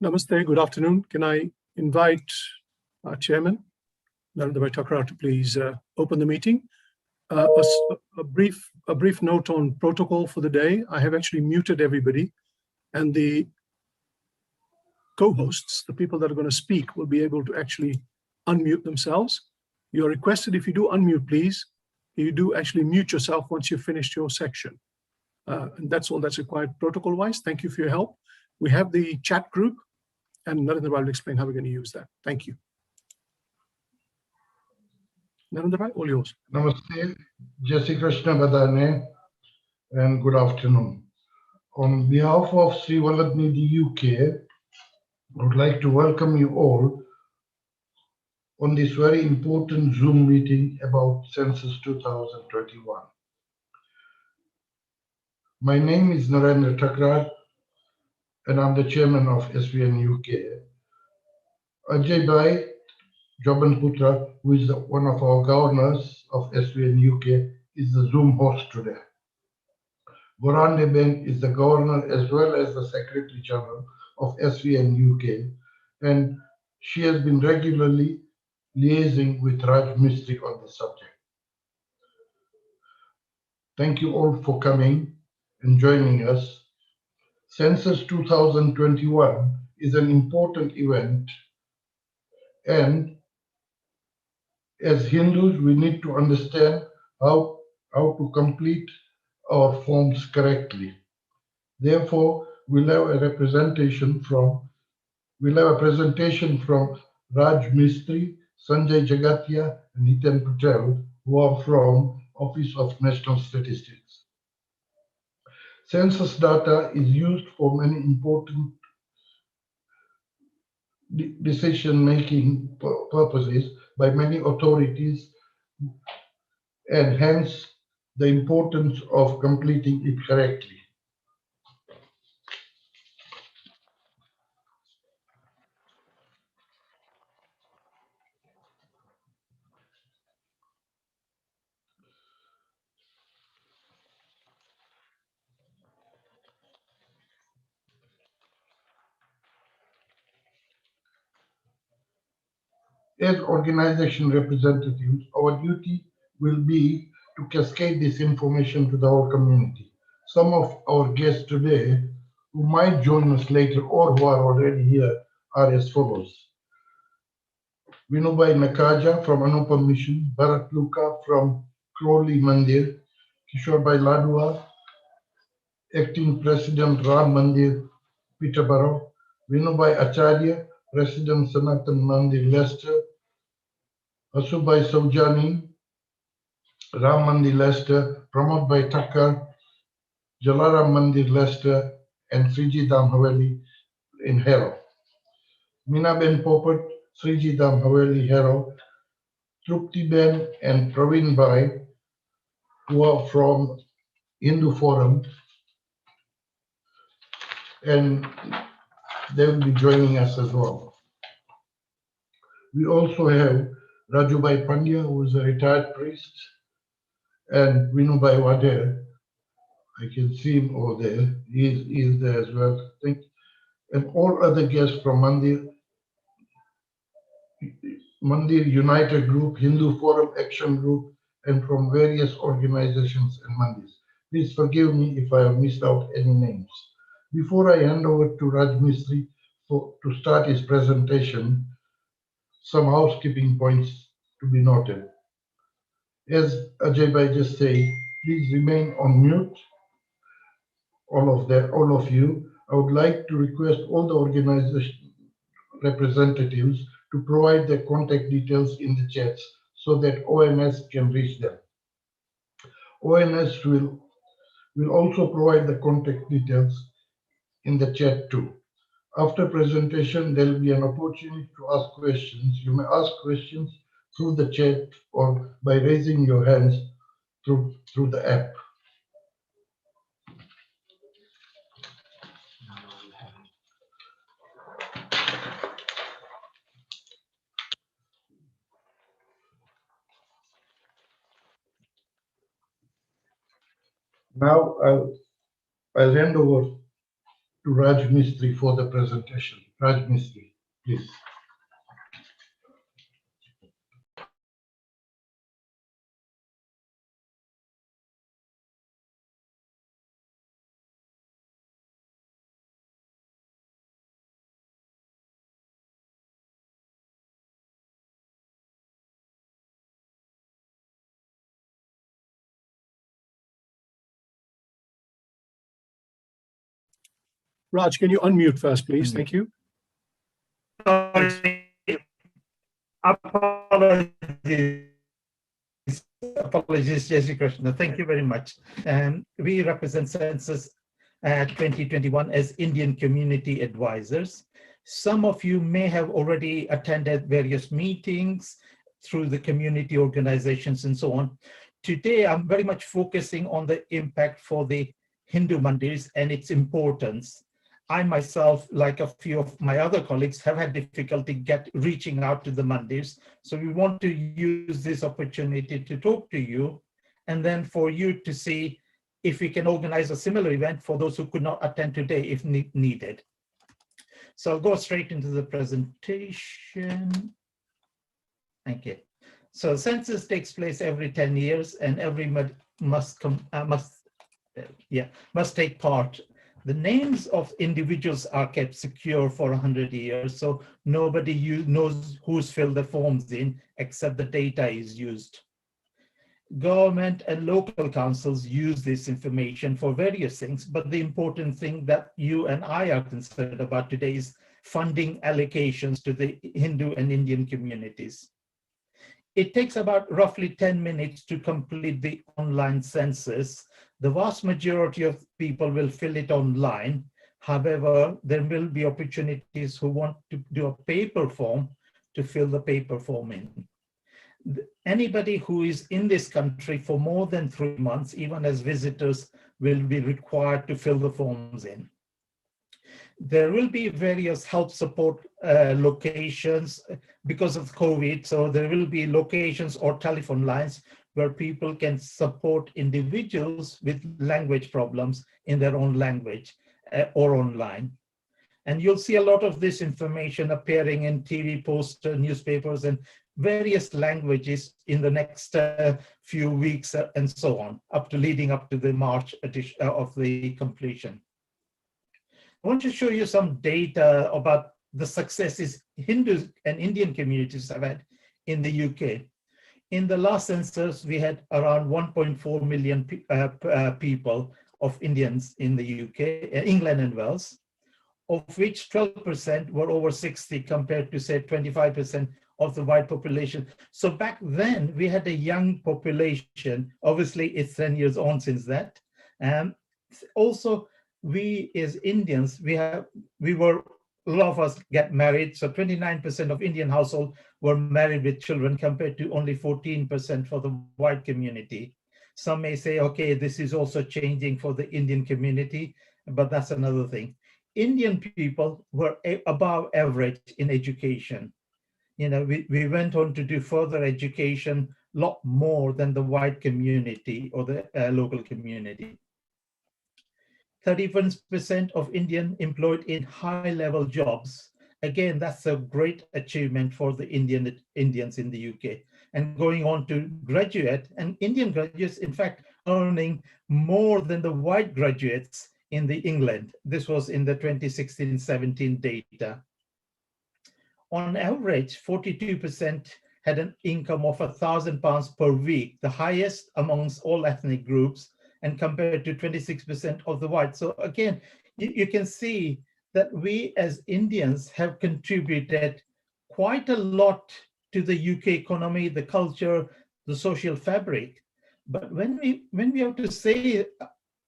Namaste, good afternoon. Can I invite our chairman, Narendra Thakrar, to please open the meeting? A brief note on protocol for the day. I have actually muted everybody, and the co-hosts, the people that are going to speak, will be able to actually unmute themselves. You're requested, if you do unmute, please, you do actually mute yourself once you've finished your section. And that's all that's required protocol-wise. Thank you for your help. We have the chat group, and Narendra will explain how we're going to use that. Thank you. Narendra, all yours. Namaste, Jai Shri Krishna Badane, and good afternoon. On behalf of Sri Valladnidhi UK, I would like to welcome you all on this very important Zoom meeting about Census 2021. My name is Narendra Thakrar, and I'm the chairman of SVNUK. Ajay Bhai Jobanputra, who is one of our governors of SVNUK, is the Zoom host today. Borande Ben is the governor as well as the secretary general of SVNUK, and she has been regularly liaising with Raj Mistry on this subject. Thank you all for coming and joining us. Census 2021 is an important event, and as Hindus, we need to understand how to complete our forms correctly. Therefore, we'll have a presentation from Raj Mistry, Sanjay Jagatia, and Nitin Patel, who are from Office of National Statistics. Census data is used for many important decision-making purposes by many authorities, and hence the importance of completing it correctly. As organization representatives, our duty will be to cascade this information to the whole community. Some of our guests today, who might join us later or who are already here, are as follows. Vinubai Nakaja from Anupam Mission, Bharat Luka from Crowley Mandir, Kishorbai Ladua, Acting President Ram Mandir, Peterborough, Vinubai Acharya, President Sanatan Mandir, Leicester, Asubai Saujani, Ram Mandir Leicester, Pramod Bhai Thakkar, Jalaram Mandir Leicester, and Sriji Dham Haveli in Harrow. Minaben Popat, Sriji Dham Haveli, Harrow, Trupti Ben and Praveen Bhai, who are from Hindu Forum, and they will be joining us as well. We also have Rajubai Pandya, who is a retired priest, and Vinubai Wadher. I can see him over there. He is there as well, I think. And all other guests from Mandir United Group, Hindu Forum Action Group, and from various organizations and mandirs. Please forgive me if I have missed out any names. Before I hand over to Raj Mistry to start his presentation, some housekeeping points to be noted. As Ajay Bhai just said, please remain on mute, all of you. I would like to request all the organization representatives to provide their contact details in the chats so that ONS can reach them. ONS will also provide the contact details in the chat too. After presentation, there will be an opportunity to ask questions. You may ask questions through the chat or by raising your hands through the app. Now I'll hand over to Raj Mistry for the presentation. Raj Mistry, please. Raj, can you unmute first, please? Thank you. Apologies, Jai Shri Krishna. Thank you very much. We represent Census 2021 as Indian Community Advisors. Some of you may have already attended various meetings through the community organizations and so on. Today, I'm very much focusing on the impact for the Hindu mandirs and its importance. I myself, like a few of my other colleagues, have had difficulty reaching out to the mandirs. So we want to use this opportunity to talk to you and then for you to see if we can organize a similar event for those who could not attend today if needed. So I'll go straight into the presentation. Thank you. So census takes place every 10 years and every must take part. The names of individuals are kept secure for 100 years, so nobody knows who's filled the forms in except the data is used. Government and local councils use this information for various things, but the important thing that you and I are concerned about today is funding allocations to the Hindu and Indian communities. It takes about roughly 10 minutes to complete the online census. The vast majority of people will fill it online. However, there will be opportunities who want to do a paper form to fill the paper form in. Anybody who is in this country for more than 3 months, even as visitors, will be required to fill the forms in. There will be various help support locations because of COVID. So there will be locations or telephone lines where people can support individuals with language problems in their own language or online. And you'll see a lot of this information appearing in TV, poster, newspapers, and various languages in the next few weeks and so on, leading up to the March edition of the completion. I want to show you some data about the successes Hindu and Indian communities have had in the UK. In the last census, we had around 1.4 million people of Indians in the UK, England and Wales. of which 12% were over 60 compared to say 25% of the white population. So back then we had a young population. Obviously it's 10 years on since that. Also, we as Indians, a lot of us get married. So 29% of Indian households were married with children compared to only 14% for the white community. Some may say, okay, this is also changing for the Indian community, but that's another thing. Indian people were above average in education. You know, we went on to do further education, a lot more than the white community or the local community. 31% of Indian employed in high-level jobs. Again, that's a great achievement for the Indians in the UK. And going on to graduate, and Indian graduates, in fact, earning more than the white graduates in the England. This was in the 2016-17 data. On average, 42% had an income of £1,000 per week, the highest amongst all ethnic groups, and compared to 26% of the white. So again, you can see that we as Indians have contributed quite a lot to the UK economy, the culture, the social fabric. But when we have to say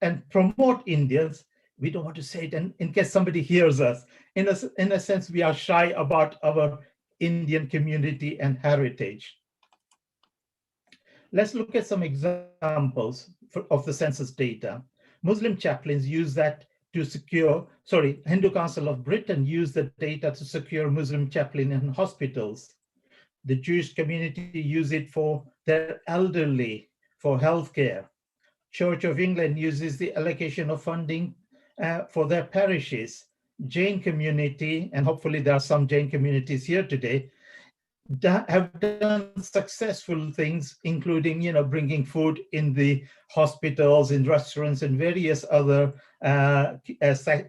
and promote Indians, we don't want to say it in case somebody hears us. In a sense, we are shy about our Indian community and heritage. Let's look at some examples of the census data. Muslim chaplains use that to secure, Hindu Council of Britain used the data to secure Muslim chaplain in hospitals. The Jewish community use it for their elderly, for healthcare. Church of England uses the allocation of funding for their parishes. Jain community, and hopefully there are some Jain communities here today, have done successful things, including, you know, bringing food in the hospitals, in restaurants, and various other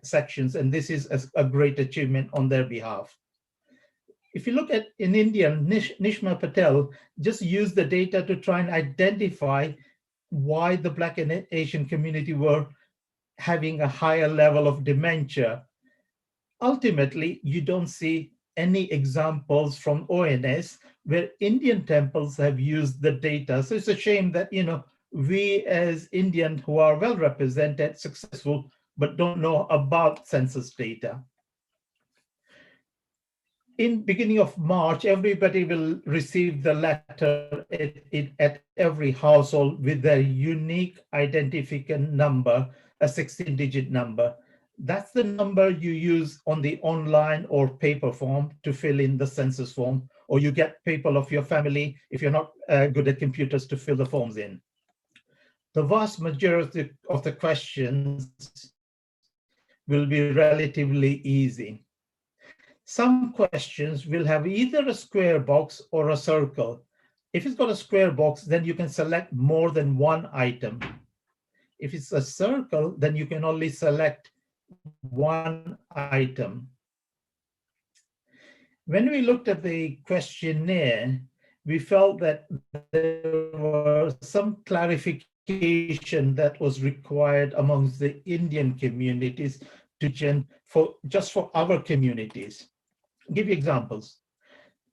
sections. And this is a great achievement on their behalf. If you look at in India, Nishma Patel just used the data to try and identify why the Black and Asian community were having a higher level of dementia. Ultimately, you don't see any examples from ONS where Indian temples have used the data. So it's a shame that, you know, we as Indians who are well represented, successful, but don't know about census data. In beginning of March, everybody will receive the letter at every household with their unique identification number, a 16-digit number. That's the number you use on the online or paper form to fill in the census form, or you get people of your family, if you're not good at computers, to fill the forms in. The vast majority of the questions will be relatively easy. Some questions will have either a square box or a circle. If it's got a square box, then you can select more than one item. If it's a circle, then you can only select one item. When we looked at the questionnaire, we felt that there was some clarification that was required amongst the Indian communities just for our communities. I'll give you examples.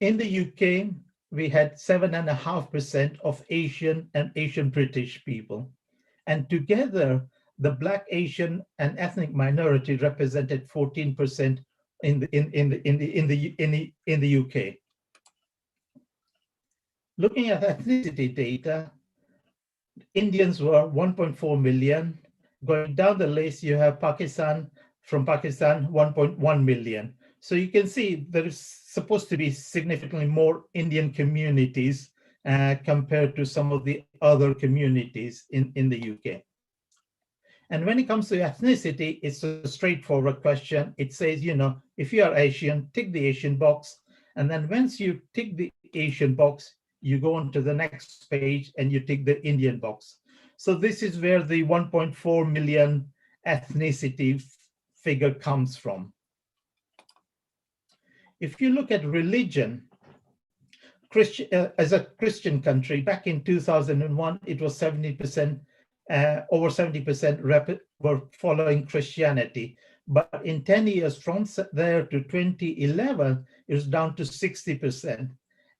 In the UK, we had 7.5% of Asian and Asian British people. And together, the Black, Asian, and ethnic minority represented 14% in the UK. Looking at ethnicity data, Indians were 1.4 million. Going down the list, you have Pakistan, 1.1 million. So you can see there is supposed to be significantly more Indian communities compared to some of the other communities in the UK. And when it comes to ethnicity, it's a straightforward question. It says, you know, if you are Asian, tick the Asian box. And then once you tick the Asian box, you go on to the next page and you tick the Indian box. So this is where the 1.4 million ethnicity figure comes from. If you look at religion, as a Christian country, back in 2001, it was 70%, over 70% were following Christianity. But in 10 years from there to 2011, it's down to 60%.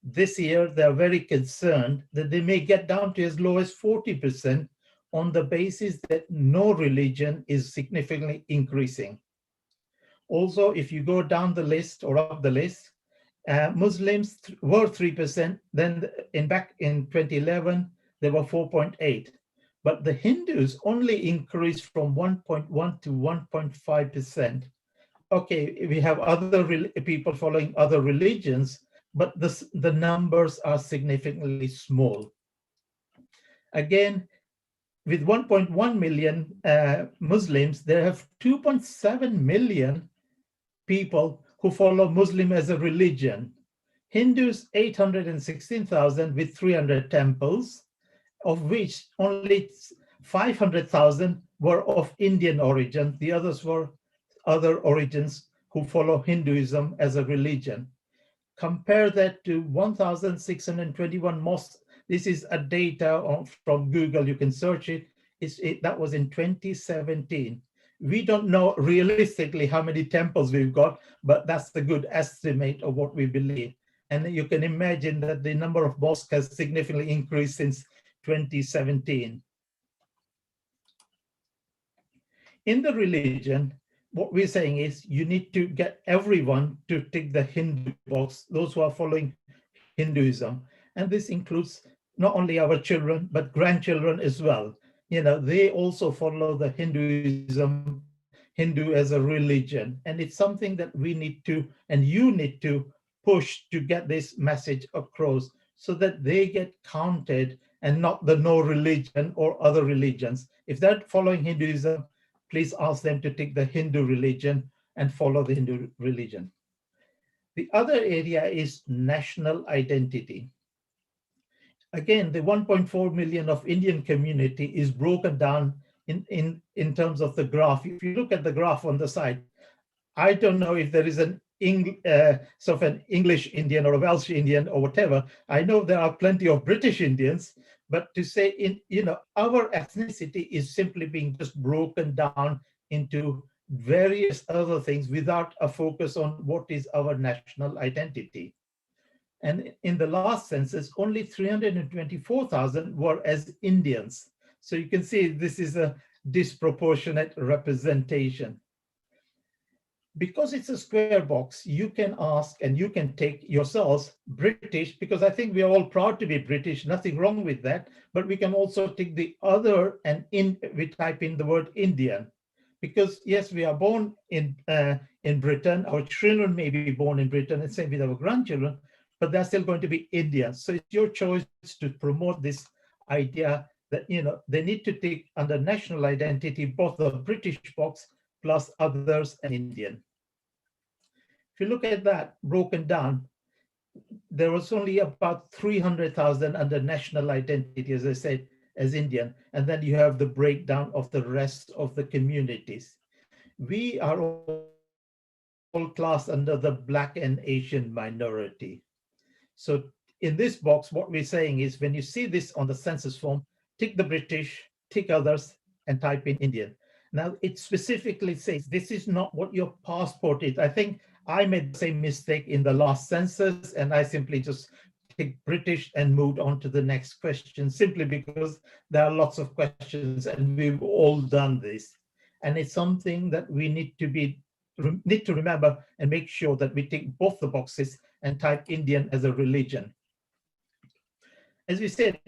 This year, they're very concerned that they may get down to as low as 40% on the basis that no religion is significantly increasing. Also, if you go down the list or up the list, Muslims were 3%, then back in 2011, they were 4.8. But the Hindus only increased from 1.1 to 1.5%. Okay, we have other people following other religions, but the numbers are significantly small. Again, with 1.1 million Muslims, there have 2.7 million people who follow Muslim as a religion. Hindus, 816,000 with 300 temples, of which only 500,000 were of Indian origin. The others were other origins who follow Hinduism as a religion. Compare that to 1,621 mosques. This is a data from Google, you can search it. That was in 2017. We don't know realistically how many temples we've got, but that's the good estimate of what we believe. And you can imagine that the number of mosques has significantly increased since 2017. In the religion, what we're saying is you need to get everyone to tick the Hindu box, those who are following Hinduism. And this includes not only our children, but grandchildren as well. You know, they also follow the Hinduism, Hindu as a religion. And it's something that we need to, and you need to push to get this message across so that they get counted and not the no religion or other religions. If they're following Hinduism, please ask them to take the Hindu religion and follow the Hindu religion. The other area is national identity. Again, the 1.4 million of Indian community is broken down in terms of the graph. If you look at the graph on the side, I don't know if there is an sort of an English Indian or a Welsh Indian or whatever. I know there are plenty of British Indians, but to say our ethnicity is simply being just broken down into various other things without a focus on what is our national identity. And in the last census, only 324,000 were as Indians. So you can see this is a disproportionate representation. Because it's a square box, you can ask and you can take yourselves British, because I think we are all proud to be British, nothing wrong with that, but we can also take the other and we type in the word Indian. Because yes, we are born in Britain, our children may be born in Britain, and same with our grandchildren, but they're still going to be Indian. So it's your choice to promote this idea that they need to take under national identity both the British box plus others and Indian. If you look at that broken down, there was only about 300,000 under national identity, as I said, as Indian, and then you have the breakdown of the rest of the communities. We are all classed under the Black and Asian minority. So in this box, what we're saying is when you see this on the census form, tick the British, tick others, and type in Indian. Now, it specifically says this is not what your passport is. I think I made the same mistake in the last census, and I simply just ticked British and moved on to the next question, simply because there are lots of questions and we've all done this. And it's something that we need to remember and make sure that we tick both the boxes and type Indian as a religion. As we said,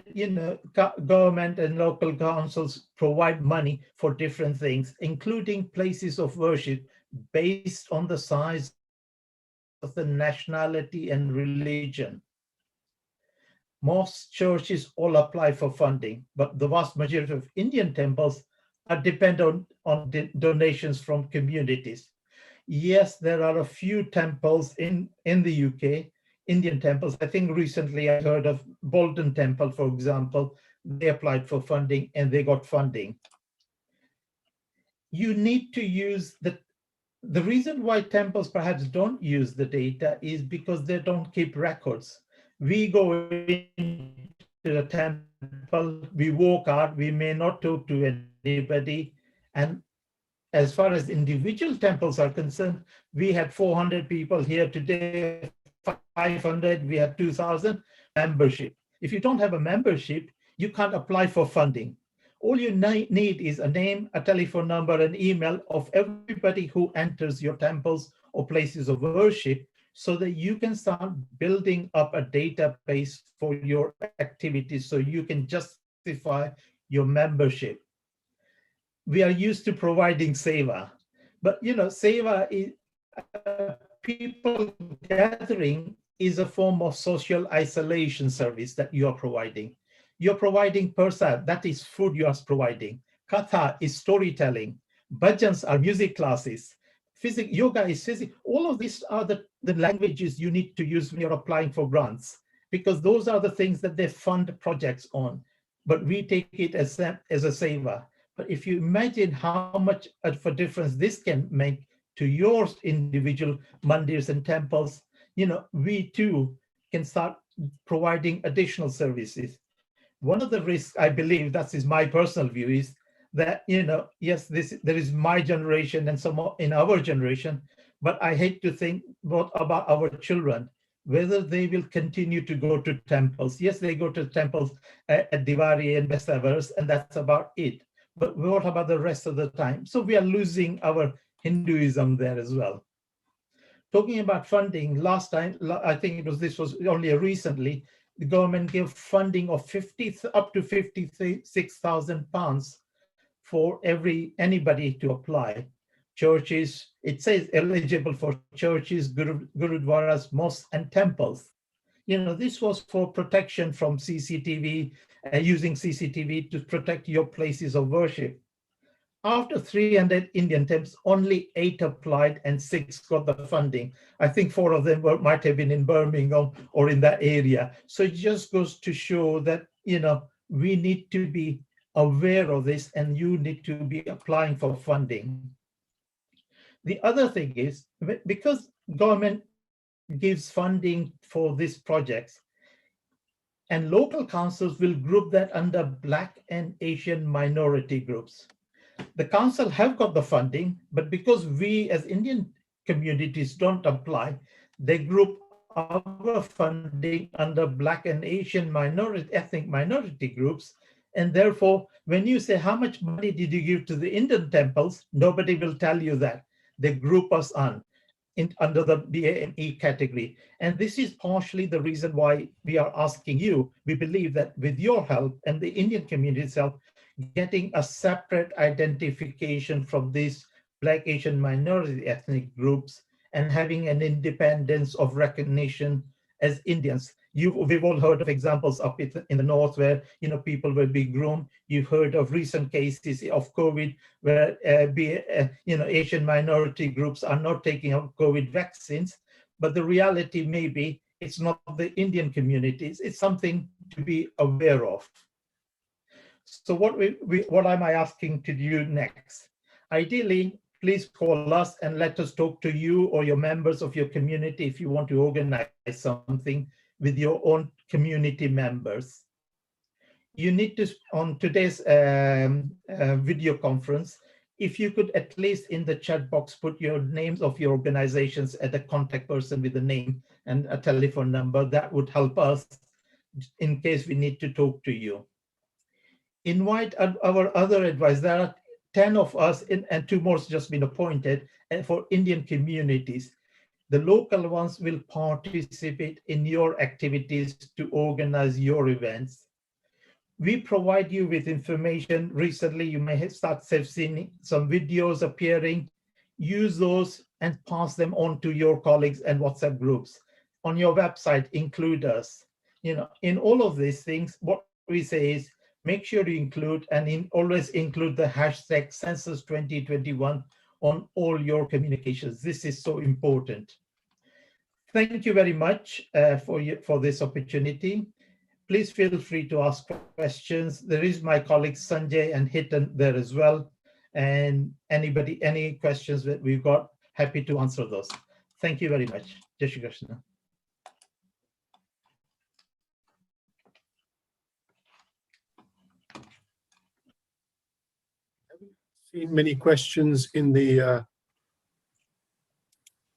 government and local councils provide money for different things, including places of worship based on the size of the nationality and religion. Mosques, churches all apply for funding, but the vast majority of Indian temples are dependent on donations from communities. Yes, there are a few temples in the UK, Indian temples. I think recently I heard of Bolton Temple, for example. They applied for funding and they got funding. You need to use the reason why temples perhaps don't use the data is because they don't keep records. We go into the temple, we walk out, we may not talk to anybody, and as far as individual temples are concerned, we had 400 people here today, 500, we had 2,000 membership. If you don't have a membership, you can't apply for funding. All you need is a name, a telephone number, an email of everybody who enters your temples or places of worship, so that you can start building up a database for your activities so you can justify your membership. We are used to providing seva, but seva is people gathering is a form of social isolation service that you are providing. You're providing prasad, that is food you are providing. Katha is storytelling. Bhajans are music classes. Yoga is physics. All of these are the languages you need to use when you're applying for grants, because those are the things that they fund projects on. But we take it as a seva. But if you imagine how much of a difference this can make to your individual mandirs and temples, we too can start providing additional services. One of the risks, I believe, that is my personal view, is that, yes, there is my generation and some in our generation, but I hate to think what about our children, whether they will continue to go to temples. Yes, they go to temples at Diwali and festivals, and that's about it. But what about the rest of the time? So we are losing our Hinduism there as well. Talking about funding, last time, I think this was only recently, the government gave funding of up to £56,000 for anybody to apply. Churches, it says eligible for churches, gurudwaras, mosques, and temples. This was for protection from CCTV, using CCTV to protect your places of worship. After 300 Indian temples, only 8 applied and 6 got the funding. I think 4 of them might have been in Birmingham or in that area. So it just goes to show that, we need to be aware of this, and you need to be applying for funding. The other thing is, because government gives funding for these projects, and local councils will group that under Black and Asian minority groups. The council have got the funding, but because we as Indian communities don't apply, they group our funding under Black and Asian ethnic minority groups. And therefore, when you say, how much money did you give to the Indian temples? Nobody will tell you that. They group us under the BAME category. And this is partially the reason why we are asking you. We believe that with your help and the Indian community's help, getting a separate identification from these Black, Asian, minority ethnic groups and having an independence of recognition as Indians. We've all heard of examples up in the north where people will be groomed. You've heard of recent cases of COVID where Asian minority groups are not taking up COVID vaccines. But the reality may be it's not the Indian communities. It's something to be aware of. So what am I asking to do next? Ideally, please call us and let us talk to you or your members of your community if you want to organize something with your own community members. You need to, on today's video conference, if you could at least in the chat box put your names of your organizations and a contact person with a name and a telephone number, that would help us in case we need to talk to you. Invite our other advisors. There are 10 of us and 2 more just been appointed for Indian communities. The local ones will participate in your activities to organize your events. We provide you with information. Recently, you may have seen some videos appearing. Use those and pass them on to your colleagues and WhatsApp groups. On your website, include us. In all of these things, what we say is, make sure to include and always include the hashtag Census 2021 on all your communications. This is so important. Thank you very much for this opportunity. Please feel free to ask questions. There is my colleagues Sanjay and Hitan there as well. And any questions that we've got, happy to answer those. Thank you very much. Jai Shri Krishna. seen many questions in the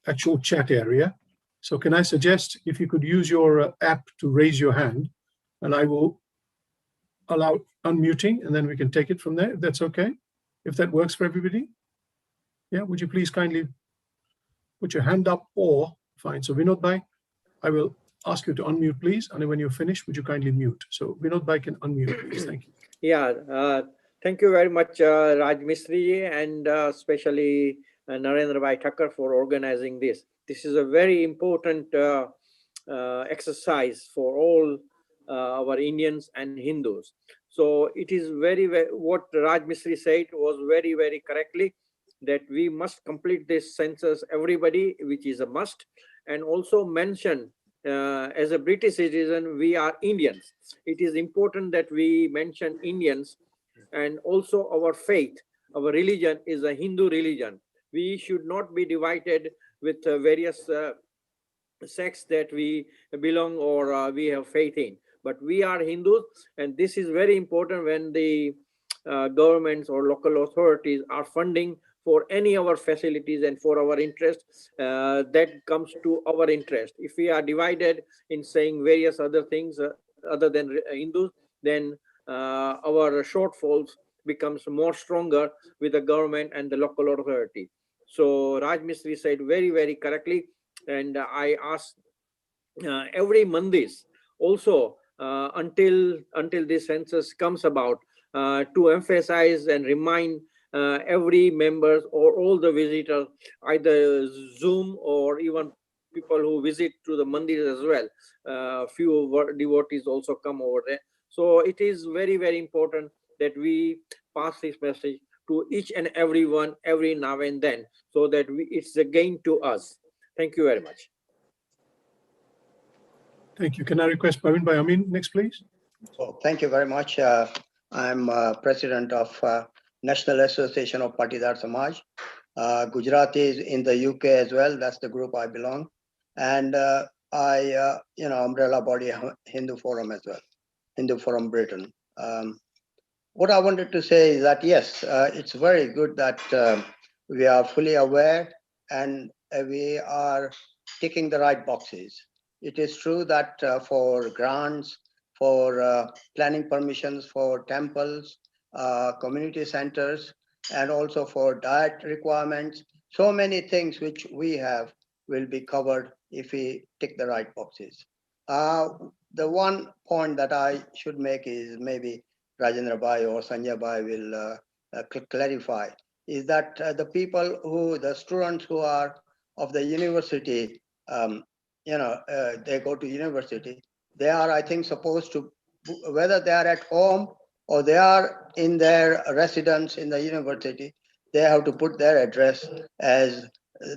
actual chat area. So can I suggest if you could use your app to raise your hand, and I will allow unmuting, and then we can take it from there, if that's okay, if that works for everybody. Yeah, would you please kindly put your hand up, or fine. So Vinod Bhai, I will ask you to unmute, please. And when you're finished, would you kindly mute? So Vinod Bhai can unmute, please. Thank you. Yeah, thank you very much, Raj Mistri, and especially Narendra Bhai Thakur for organizing this. This is a very important exercise for all our Indians and Hindus. So it is very, what Raj Mistri said was very, very correctly, that we must complete this census, everybody, which is a must, and also mention as a British citizen, we are Indians. It is important that we mention Indians, and also our faith, our religion is a Hindu religion. We should not be divided with various sects that we belong or we have faith in, but we are Hindus, and this is very important when the governments or local authorities are funding for any of our facilities and for our interest, that comes to our interest. If we are divided in saying various other things other than Hindus, then our shortfalls becomes more stronger with the government and the local authority. So Raj Mistri said very, very correctly, and I ask every Mandis also until this census comes about, to emphasize and remind every members or all the visitors, either Zoom or even people who visit to the mandirs as well. Few devotees also come over there. So it is very, very important that we pass this message to each and every one every now and then, so that it's a gain to us. Thank you very much. Thank you. Can I request Praveen Bhai Amin next, please? So thank you very much. I'm president of National Association of Patidar Samaj. Gujaratis in the UK as well. That's the group I belong. And umbrella body Hindu Forum as well, Hindu Forum Britain. What I wanted to say is that, yes, it's very good that we are fully aware and we are ticking the right boxes. It is true that for grants, for planning permissions for temples, community centers, and also for diet requirements, so many things which we have will be covered if we tick the right boxes. The one point that I should make is, maybe Rajendra Bhai or Sanjay Bhai will clarify, is that the students who are of the university, they go to university, they are, I think, supposed to, whether they are at home or they are in their residence in the university, they have to put their address as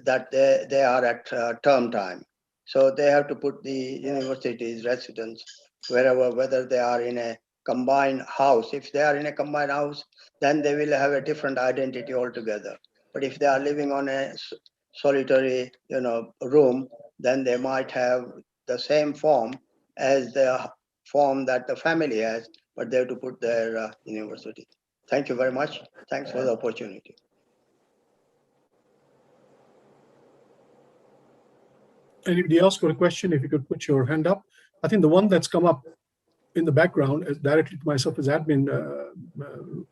that they are at term time. So they have to put the university's residence wherever, whether they are in a combined house. If they are in a combined house, then they will have a different identity altogether. But if they are living on a solitary, room, then they might have the same form as the form that the family has, but they have to put their university. Thank you very much. Thanks for the opportunity. Anybody else got a question? If you could put your hand up. I think the one that's come up in the background, directly to myself as admin,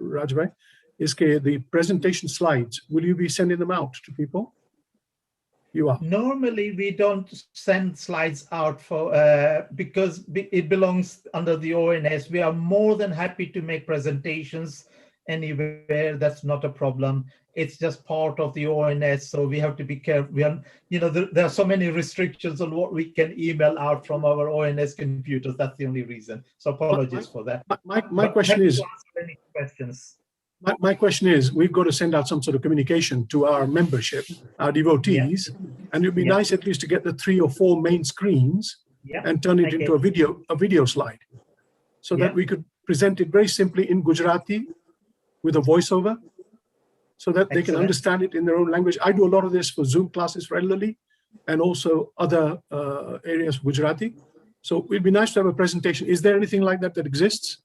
Rajbhai, is the presentation slides. Will you be sending them out to people? You are. Normally, we don't send slides out for because it belongs under the ONS. We are more than happy to make presentations anywhere. That's not a problem. It's just part of the ONS, so we have to be careful. We are, there are so many restrictions on what we can email out from our ONS computers. That's the only reason. So apologies for that. My question is, any questions. My question is, we've got to send out some sort of communication to our membership, our devotees, and it'd be nice at least to get the 3 or 4 main screens and turn it into a video slide, so that we could present it very simply in Gujarati with a voiceover, so that they can understand it in their own language. I do a lot of this for Zoom classes regularly, and also other areas of Gujarati. So it'd be nice to have a presentation. Is there anything like that exists?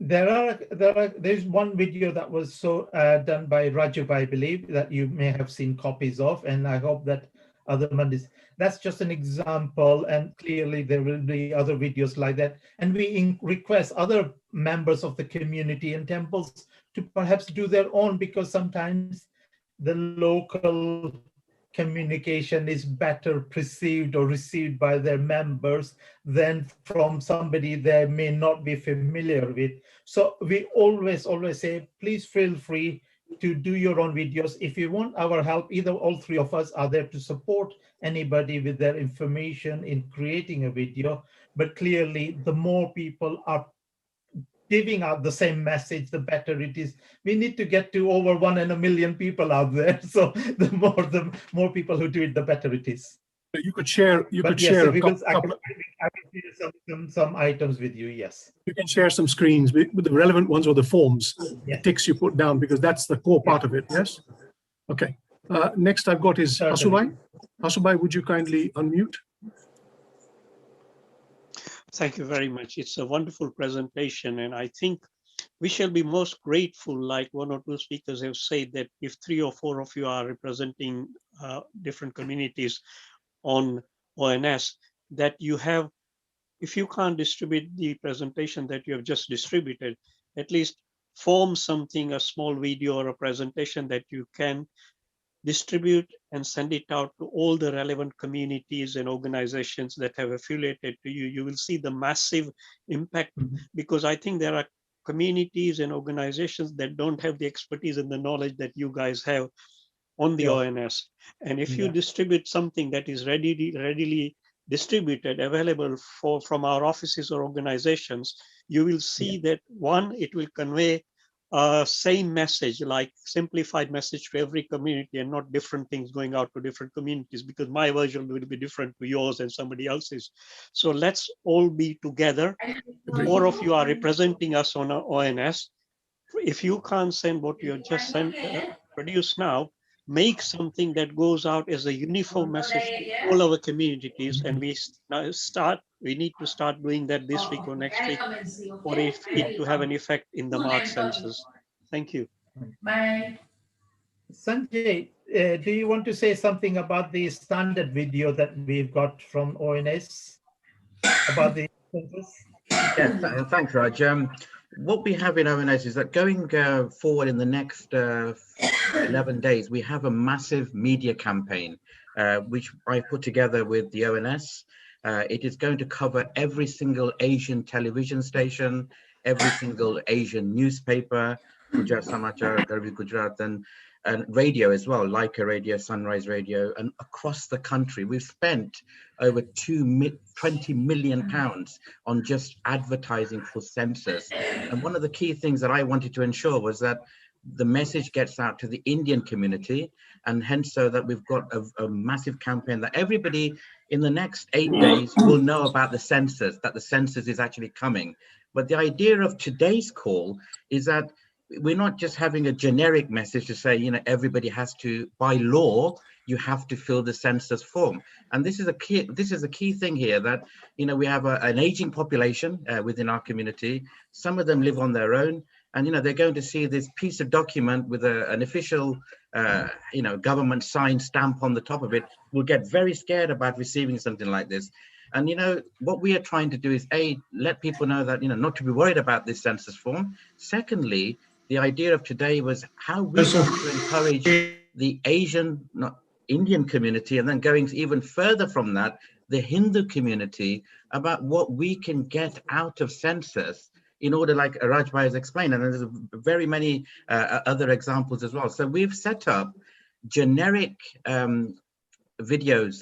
There's one video that was done by Raju, I believe, that you may have seen copies of, and I hope that other Mondays. That's just an example, and clearly there will be other videos like that. And we request other members of the community and temples to perhaps do their own, because sometimes the local communication is better perceived or received by their members than from somebody they may not be familiar with. So we always say, please feel free to do your own videos. If you want our help, either all three of us are there to support anybody with their information in creating a video. But clearly, the more people are giving out the same message, the better it is. We need to get to over 1 in a million people out there. So the more people who do it, the better it is. You could share. I can share some items with you. Yes. You can share some screens with the relevant ones or the forms, yes. The ticks you put down, because that's the core part of it. Yes. Okay. Next I've got is Asubai. Asubai, would you kindly unmute? Thank you very much. It's a wonderful presentation, and I think we shall be most grateful, like one or two speakers have said, that if 3 or 4 of you are representing different communities on ONS, that you have, if you can't distribute the presentation that you have just distributed, at least form something, a small video or a presentation that you can distribute and send it out to all the relevant communities and organizations that have affiliated to you. You will see the massive impact, because I think there are communities and organizations that don't have the expertise and the knowledge that you guys have on the ONS. And if you distribute something that is readily distributed, available from our offices or organizations, you will see that, one, it will convey same message, like simplified message to every community, and not different things going out to different communities, because my version will be different to yours and somebody else's. So let's all be together. 4 of you are representing us on our ONS. If you can't send what you just sent, produce now, make something that goes out as a uniform message to all our communities, and we need to start doing that this week or next week, for it to have an effect in the March census. Thank you. Bye. Sanjay, do you want to say something about the standard video that we've got from ONS about the census? Yeah, thanks, Raj. What we have in ONS is that going forward in the next 11 days, we have a massive media campaign, which I put together with the ONS. It is going to cover every single Asian television station, every single Asian newspaper, Gujarat Samachar, Garvi Gujarat, and radio as well, Laika Radio, Sunrise Radio, and across the country. We've spent over 20 million pounds on just advertising for census. And one of the key things that I wanted to ensure was that the message gets out to the Indian community, and hence so that we've got a massive campaign that everybody in the next 8 days will know about the census, that the census is actually coming. But the idea of today's call is that we're not just having a generic message to say, everybody has to, by law, you have to fill the census form. And this is a key thing here, that, we have an aging population within our community. Some of them live on their own, and, they're going to see this piece of document with an official, government signed stamp on the top of it, will get very scared about receiving something like this. And, what we are trying to do is, A, let people know that, not to be worried about this census form. Secondly, the idea of today was how we want to encourage the Asian, not Indian community, and then going even further from that, the Hindu community, about what we can get out of census in order, like Rajbhai has explained, and there's very many other examples as well. So we've set up generic videos,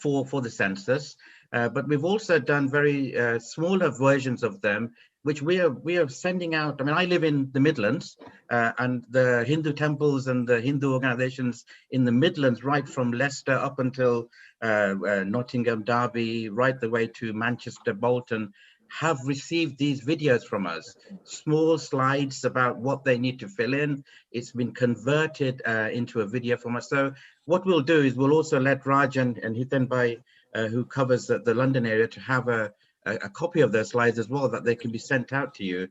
for the census, but we've also done very smaller versions of them, which we are sending out. I mean, I live in the Midlands, and the Hindu temples and the Hindu organizations in the Midlands, right from Leicester up until Nottingham, Derby, right the way to Manchester, Bolton, have received these videos from us, small slides about what they need to fill in. It's been converted into a video from us. So what we'll do is we'll also let Raj and Hiten Bhai, who covers the London area, to have a a copy of those slides as well, that they can be sent out to you,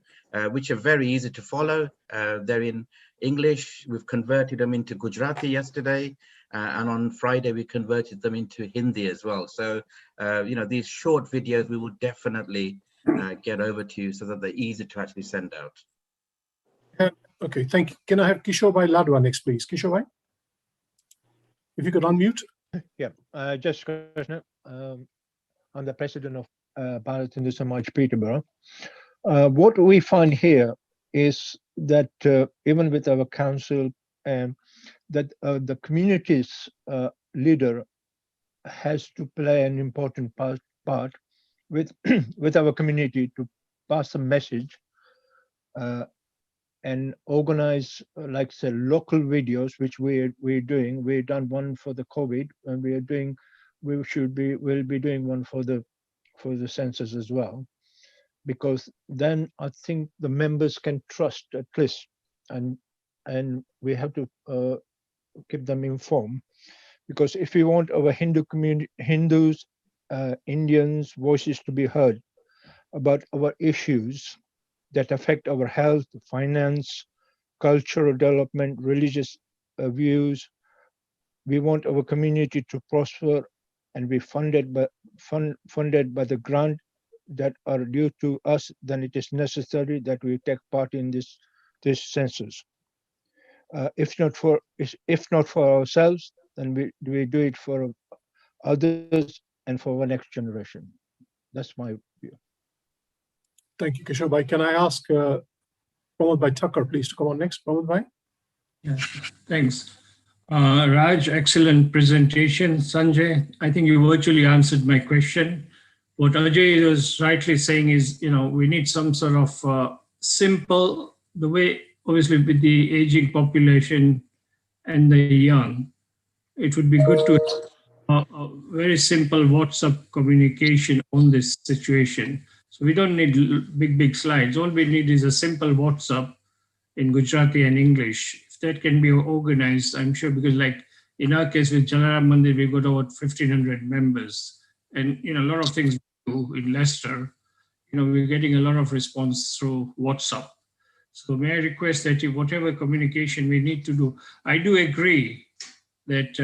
which are very easy to follow. They're in English. We've converted them into Gujarati yesterday, and on Friday we converted them into Hindi as well. So, these short videos we will definitely get over to you so that they're easy to actually send out. Okay, thank you. Can I have Kishore Bhai Ladwa next, please? Kishore Bhai, if you could unmute. Yeah, just Krishna. I'm the president of Bharat Hindu Samaj Peterborough. What we find here is that even with our council, that the community's leader has to play an important part with with our community to pass a message and organize, like say, local videos, which we're doing. We've done one for the COVID, and we'll be doing one for the census as well, because then I think the members can trust at least, and we have to keep them informed, because if we want our Hindu community, Hindus, Indians' voices to be heard about our issues that affect our health, finance, cultural development, religious views, we want our community to prosper and be funded by the grant that are due to us, then it is necessary that we take part in this census. If not for ourselves, then we do it for others and for our next generation. That's my view. Thank you, Kishore Bhai. Can I ask Pramod Bhai Thakkar, please, to come on next? Pramod Bhai? Yeah, thanks. Raj, excellent presentation. Sanjay, I think you virtually answered my question. What Ajay was rightly saying is, we need some sort of simple, the way, obviously with the aging population and the young, it would be good to have a very simple WhatsApp communication on this situation. So we don't need big slides. All we need is a simple WhatsApp in Gujarati and English. If that can be organized, I'm sure, because like in our case with Jalaram Mandir, we've got over 1,500 members. And, a lot of things we do in Leicester, we're getting a lot of response through WhatsApp. So may I request that whatever communication we need to do, I do agree that,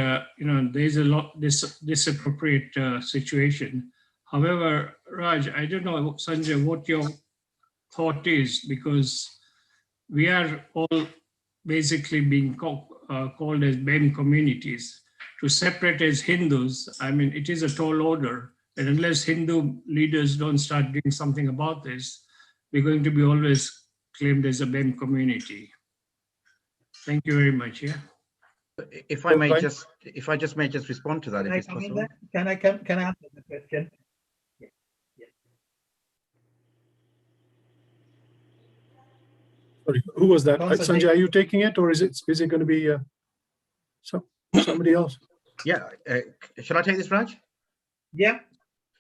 there's a lot, this appropriate situation. However, Raj, I don't know, Sanjay, what your thought is, because we are all basically being called as BEM communities. To separate as Hindus, I mean, it is a tall order. And unless Hindu leaders don't start doing something about this, we're going to be always claimed as a BEM community. Thank you very much. Yeah. If I may just respond to that, if it's possible. Can I answer the question? Sorry, who was that? Constantine. Sanjay, are you taking it, or is it going to be somebody else? Yeah, shall I take this, Raj? Yeah.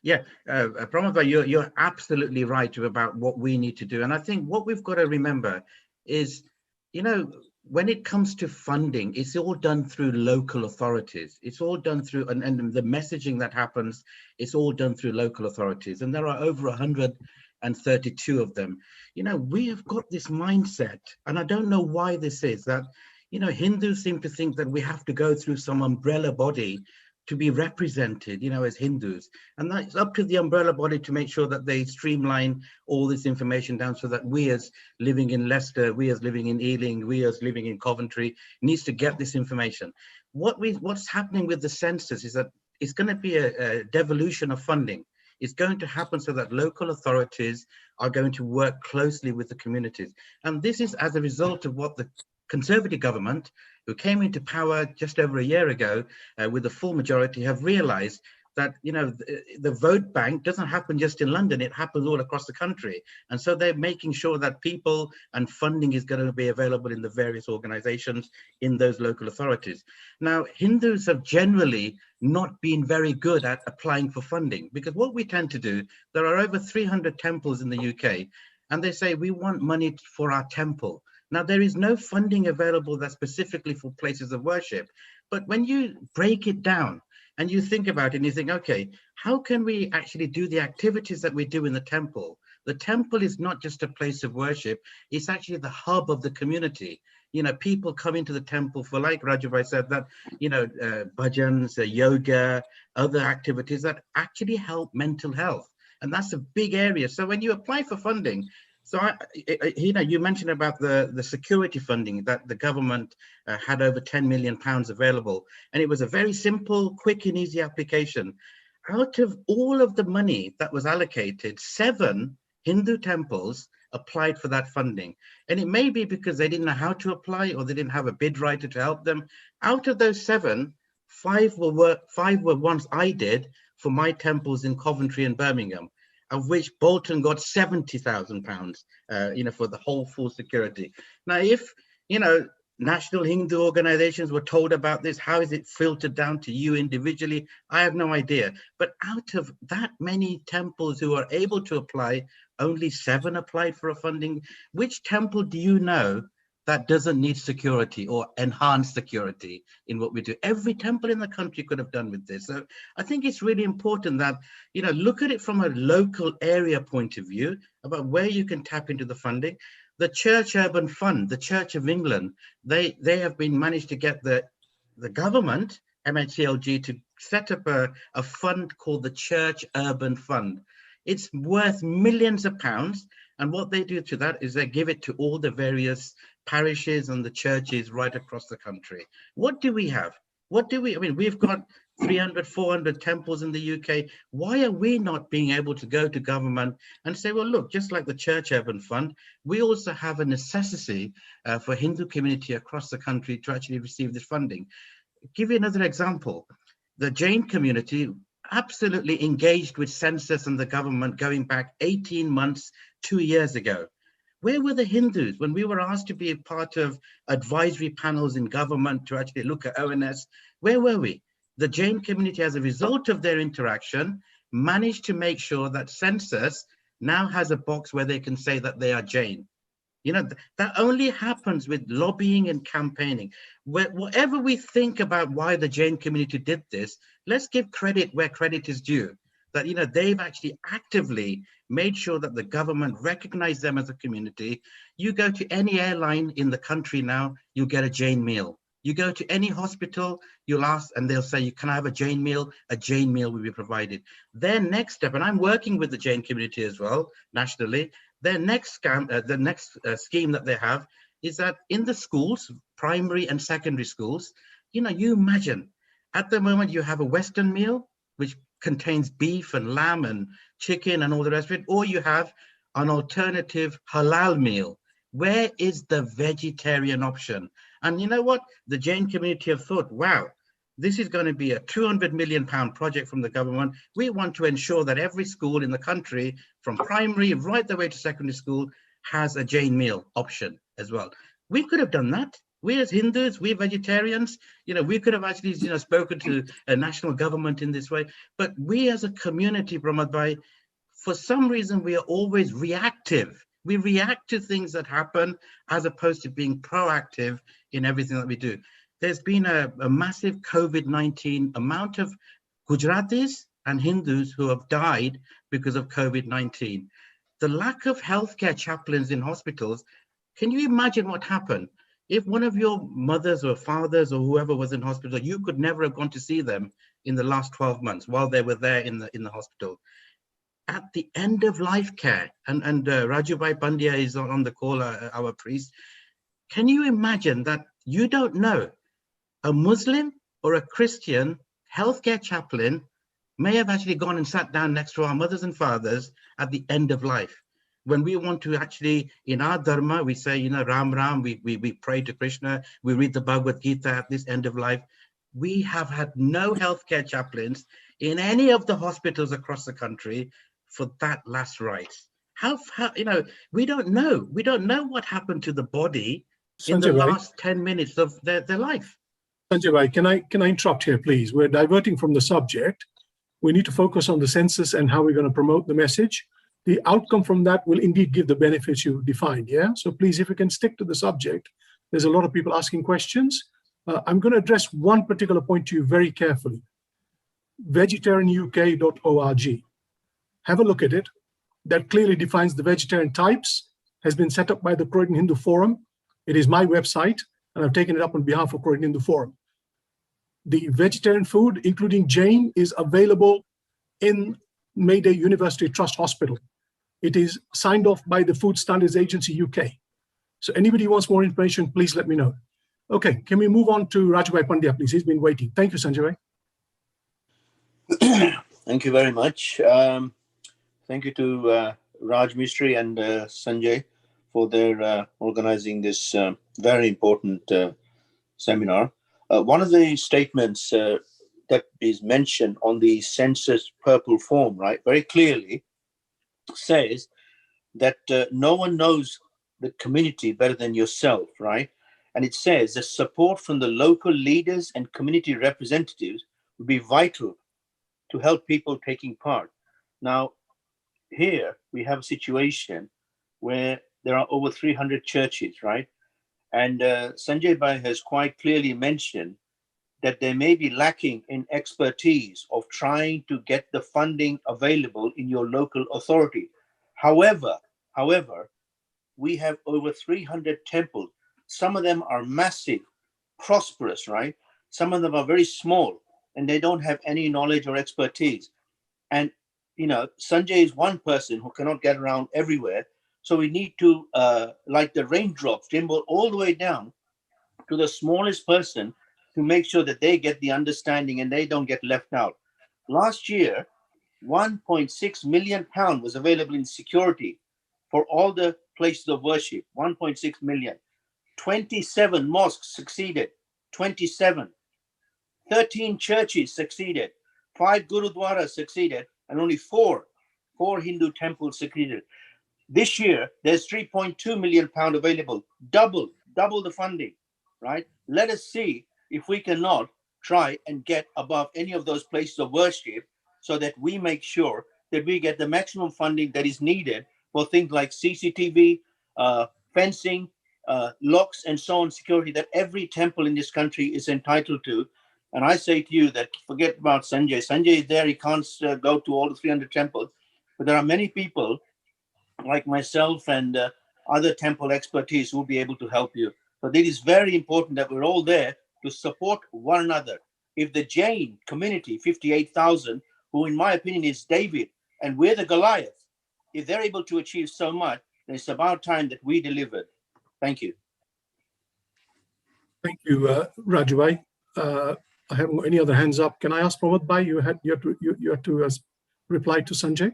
Yeah, Pramod, you're absolutely right about what we need to do. And I think what we've got to remember is, when it comes to funding, it's all done through local authorities. It's all done through, and the messaging that happens, it's all done through local authorities. And there are over 132 of them. We have got this mindset, and I don't know why this is, that, Hindus seem to think that we have to go through some umbrella body to be represented, as Hindus. And that's up to the umbrella body to make sure that they streamline all this information down so that we as living in Leicester, we as living in Ealing, we as living in Coventry needs to get this information. What's happening with the census is that it's going to be a devolution of funding. It's going to happen so that local authorities are going to work closely with the communities. And this is as a result of what the Conservative government, who came into power just over a year ago with a full majority, have realized that, the vote bank doesn't happen just in London, it happens all across the country. And so they're making sure that people and funding is going to be available in the various organizations in those local authorities. Now, Hindus have generally not been very good at applying for funding, because what we tend to do, there are over 300 temples in the UK, and they say, we want money for our temple. Now, there is no funding available that's specifically for places of worship. But when you break it down, And you think about it and you think, okay, how can we actually do the activities that we do in the temple? The temple is not just a place of worship, it's actually the hub of the community. You know, people come into the temple for, like Rajabhai said, that, you know, bhajans, yoga, other activities that actually help mental health. And that's a big area. So when you apply for funding, so you know, you mentioned about the security funding that the government had over £10 million available. And it was a very simple, quick and easy application. Out of all of the money that was allocated, 7 Hindu temples applied for that funding. And it may be because they didn't know how to apply or they didn't have a bid writer to help them. Out of those 7, 5 were ones I did for my temples in Coventry and Birmingham, of which Bolton got £70,000, you know, for the whole full security. Now, if, you know, national Hindu organizations were told about this, how is it filtered down to you individually? I have no idea. But out of that many temples who are able to apply, only 7 applied for a funding. Which temple do you know that doesn't need security or enhanced security in what we do? Every temple in the country could have done with this. So I think it's really important that, you know, look at it from a local area point of view about where you can tap into the funding. The Church Urban Fund, the Church of England, they have been managed to get the government, MHCLG, to set up a fund called the Church Urban Fund. It's worth millions of pounds. And what they do to that is they give it to all the various parishes and the churches right across the country. What do we have? What do we, I mean, we've got 300, 400 temples in the UK. Why are we not being able to go to government and say, well, look, just like the Church Urban Fund, we also have a necessity for Hindu community across the country to actually receive this funding. Give you another example. The Jain community absolutely engaged with census and the government going back 18 months, 2 years ago. Where were the Hindus when we were asked to be a part of advisory panels in government to actually look at ONS? Where were we? The Jain community, as a result of their interaction, managed to make sure that census now has a box where they can say that they are Jain. You know, that only happens with lobbying and campaigning. Whatever we think about why the Jain community did this, let's give credit where credit is due. That, you know, they've actually actively made sure that the government recognized them as a community. You go to any airline in the country now, you get a Jain meal. You go to any hospital, you'll ask and they'll say, you can have a Jain meal will be provided. Their next step, and I'm working with the Jain community as well, nationally, their next scheme that they have is that in the schools, primary and secondary schools, you know, you imagine at the moment you have a Western meal, which contains beef and lamb and chicken and all the rest of it, or you have an alternative halal meal. Where is the vegetarian option? And you know what? The Jain community have thought, wow, this is going to be a £200 million project from the government. We want to ensure that every school in the country, from primary right the way to secondary school, has a Jain meal option as well. We could have done that. We as Hindus, we vegetarians, you know, we could have actually, you know, spoken to a national government in this way. But we as a community, Pramadbhai, for some reason, we are always reactive. We react to things that happen as opposed to being proactive in everything that we do. There's been a massive COVID-19 amount of Gujaratis and Hindus who have died because of COVID-19. The lack of healthcare chaplains in hospitals, can you imagine what happened? If one of your mothers or fathers or whoever was in hospital, you could never have gone to see them in the last 12 months while they were there in the hospital. At the end of life care, and Rajubhai Pandya is on the call, our priest. Can you imagine that you don't know a Muslim or a Christian healthcare chaplain may have actually gone and sat down next to our mothers and fathers at the end of life? When we want to actually, in our dharma, we say, you know, Ram Ram, we pray to Krishna, we read the Bhagavad Gita at this end of life. We have had no healthcare chaplains in any of the hospitals across the country for that last rites. How you know, we don't know what happened to the body in the last 10 minutes of their life. Sanjay bhai, can I interrupt here, please? We're diverting from the subject. We need to focus on the census and how we're going to promote the message. The outcome from that will indeed give the benefits you defined, yeah? So please, if you can stick to the subject, there's a lot of people asking questions. I'm going to address one particular point to you very carefully. vegetarianuk.org. Have a look at it. That clearly defines the vegetarian types, has been set up by the Croydon Hindu Forum. It is my website, and I've taken it up on behalf of Croydon Hindu Forum. The vegetarian food, including Jain, is available in Mayday University Trust Hospital. It is signed off by the Food Standards Agency UK. So anybody who wants more information, please let me know. Okay, can we move on to Rajbhai Pandya, please? He's been waiting. Thank you, Sanjay. Thank you very much. Thank you to Raj Mistry and Sanjay for their organizing this very important seminar. One of the statements that is mentioned on the census purple form, right, very clearly says that no one knows the community better than yourself, right? And it says that support from the local leaders and community representatives would be vital to help people taking part. Now, here we have a situation where there are over 300 churches, right? And Sanjay Bhai has quite clearly mentioned that they may be lacking in expertise of trying to get the funding available in your local authority. However, we have over 300 temples. Some of them are massive, prosperous, right? Some of them are very small and they don't have any knowledge or expertise. And, you know, Sanjay is one person who cannot get around everywhere. So we need to, like the raindrops, tremble all the way down to the smallest person to make sure that they get the understanding and they don't get left out. Last year, 1.6 million pounds was available in security for all the places of worship, 1.6 million. 27 mosques succeeded, 27. 13 churches succeeded, 5 gurudwaras succeeded, and only four Hindu temples succeeded. This year, there's 3.2 million pounds available, double the funding, right? Let us see if we cannot try and get above any of those places of worship so that we make sure that we get the maximum funding that is needed for things like CCTV, fencing, locks, and so on, security that every temple in this country is entitled to. And I say to you that forget about Sanjay. Sanjay is there, he can't go to all the 300 temples, but there are many people like myself and other temple expertise who will be able to help you. So it is very important that we're all there to support one another. If the Jain community, 58,000, who in my opinion is David, and we're the Goliath, if they're able to achieve so much, then it's about time that we delivered. Thank you. Thank you, Raju Bhai. I haven't got any other hands up. Can I ask Pramod Bhai, you have to reply to Sanjay?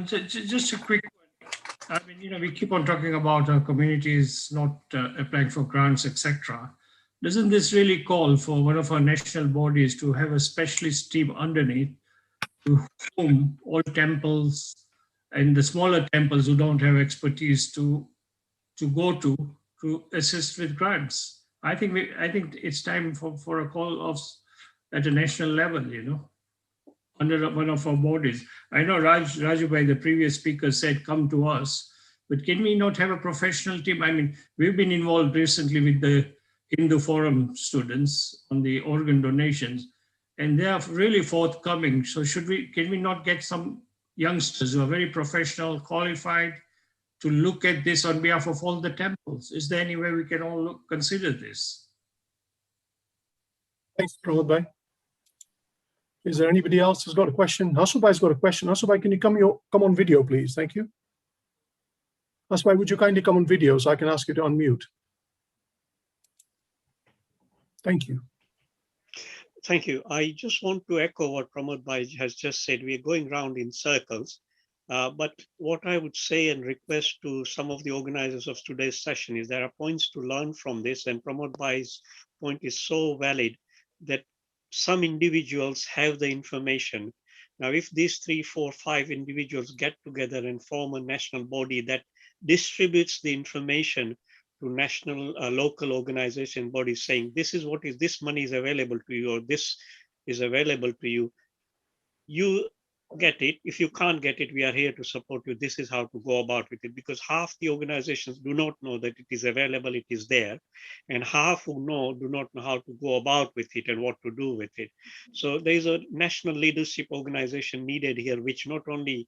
Just a quick one. I mean, you know, we keep on talking about our communities not applying for grants, etc. Doesn't this really call for one of our national bodies to have a specialist team underneath to whom all temples and the smaller temples who don't have expertise to go to assist with grants? I think it's time for a call of at a national level, you know, under one of our bodies. I know Raju Bhai, the previous speaker, said come to us, but can we not have a professional team? I mean, we've been involved recently with the Hindu Forum students on the organ donations, and they are really forthcoming. So can we not get some youngsters who are very professional, qualified, to look at this on behalf of all the temples? Is there any way we can all consider this? Thanks, Pramod Bhai. Is there anybody else who's got a question? Hasubhai's got a question. Hasubhai, can you come on video, please? Thank you. Hasubhai, would you kindly come on video so I can ask you to unmute? Thank you. Thank you. I just want to echo what Pramod Bhai has just said. We are going round in circles. But what I would say and request to some of the organizers of today's session is there are points to learn from this, and Pramod Bhai's point is so valid that some individuals have the information. Now, if these 3, 4, 5 individuals get together and form a national body that distributes the information to national, local organization bodies saying, this money is available to you, or this is available to you, get it. If you can't get it, we are here to support you. This is how to go about with it, because half the organizations do not know that it is available, it is there, and half who know do not know how to go about with it and what to do with it. So there is a national leadership organization needed here, which not only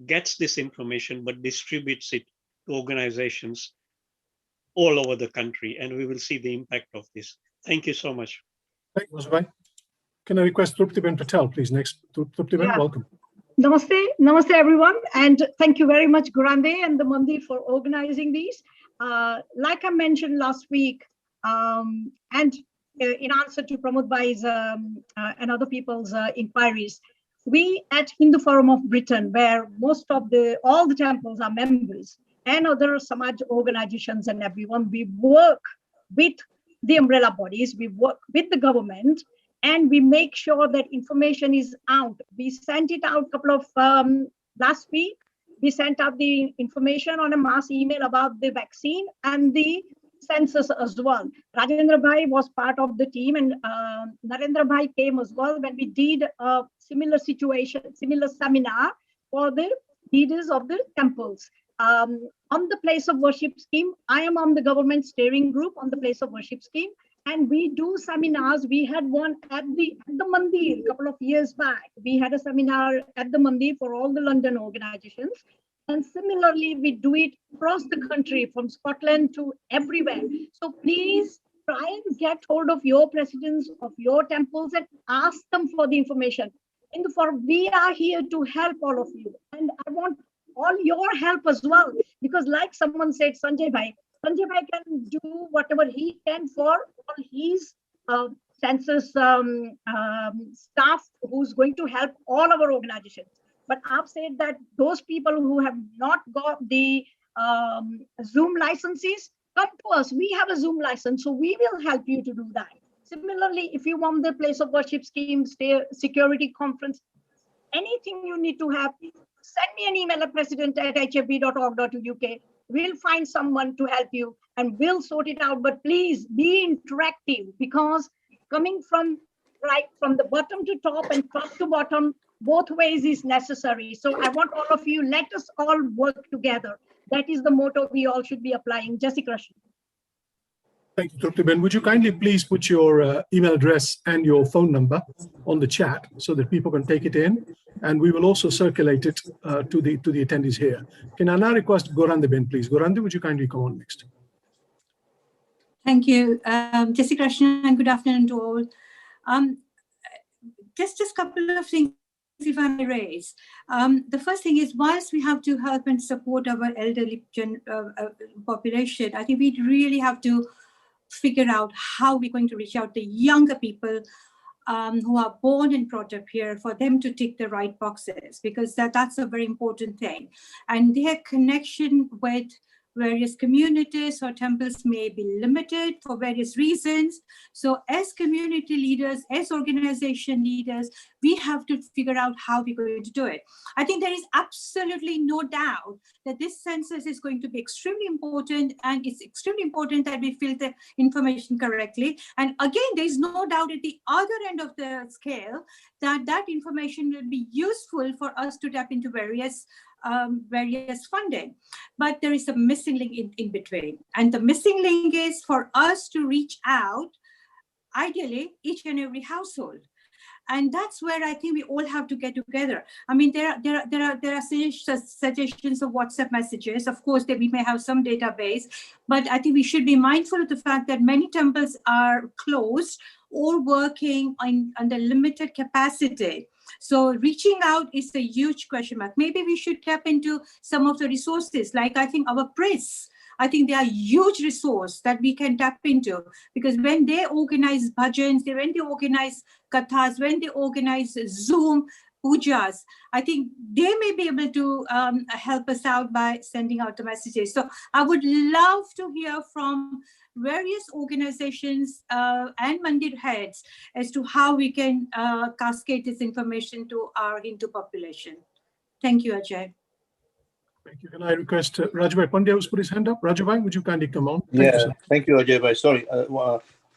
gets this information, but distributes it to organizations all over the country, and we will see the impact of this. Thank you so much. Thank you, Rajabai. Can I request Truptiben Patel, please? Next, Truptiben, Yeah. welcome. Namaste everyone, and thank you very much, Gurande and the Mandi, for organizing these. Like I mentioned last week, and in answer to Pramod Bhai's and other people's inquiries, we at Hindu Forum of Britain, where all the temples are members, and other Samaj organizations and everyone, we work with the umbrella bodies, we work with the government, and we make sure that information is out. We sent it out a couple of last week. We sent out the information on a mass email about the vaccine and the census as well. Rajendra Bhai was part of the team, and Narendra Bhai came as well when we did a similar seminar for the leaders of the temples. On the place of worship scheme, I am on the government steering group on the place of worship scheme, and we do seminars. We had one at the Mandir a couple of years back. We had a seminar at the Mandir for all the London organizations. And similarly, we do it across the country, from Scotland to everywhere. So please try and get hold of your presidents of your temples and ask them for the information. We are here to help all of you. And I want all your help as well, because like someone said, Sanjay Bhai can do whatever he can for all his census staff who's going to help all our organizations. But I've said that those people who have not got the Zoom licenses, come to us. We have a Zoom license, so we will help you to do that. Similarly, if you want the place of worship scheme, security conference, anything you need to have, send me an email at president@hfb.org.uk. We'll find someone to help you and we'll sort it out. But please be interactive, because coming from the bottom to top and top to bottom, both ways is necessary. So I want all of you, let us all work together. That is the motto we all should be applying. Jai Shri Krishna. Thank you, Truptiben. Would you kindly please put your email address and your phone number on the chat so that people can take it in, and we will also circulate it to the attendees here. Can I now request Gorande Ben, please? Gorande, would you kindly come on next? Thank you, Jai Shri Krishna, and good afternoon to all. Just a couple of things, if I may raise. The first thing is, whilst we have to help and support our elderly population, I think we really have to figure out how we're going to reach out to younger people who are born and brought up here, for them to tick the right boxes, because that's a very important thing. And their connection with various communities or temples may be limited for various reasons. So as community leaders, as organization leaders, we have to figure out how we're going to do it. I think there is absolutely no doubt that this census is going to be extremely important, and it's extremely important that we fill the information correctly. And again, there is no doubt at the other end of the scale that that information will be useful for us to tap into various funding. But there is a missing link in between. And the missing link is for us to reach out, ideally, each and every household. And that's where I think we all have to get together. I mean, there are suggestions of WhatsApp messages. Of course, we may have some database, but I think we should be mindful of the fact that many temples are closed or working under limited capacity. So reaching out is a huge question mark. Maybe we should tap into some of the resources, like I think our priests. I think they are a huge resource that we can tap into, because when they organize bhajans, when they organize kathas, when they organize Zoom pujas, I think they may be able to help us out by sending out the messages. So I would love to hear from various organizations and mandir heads as to how we can cascade this information to our Hindu population. Thank you, Ajay. Thank you. Can I request Rajbhai Pandya, who's put his hand up? Rajbhai, would you kindly come on? Thank you, Ajay Bhai. Sorry,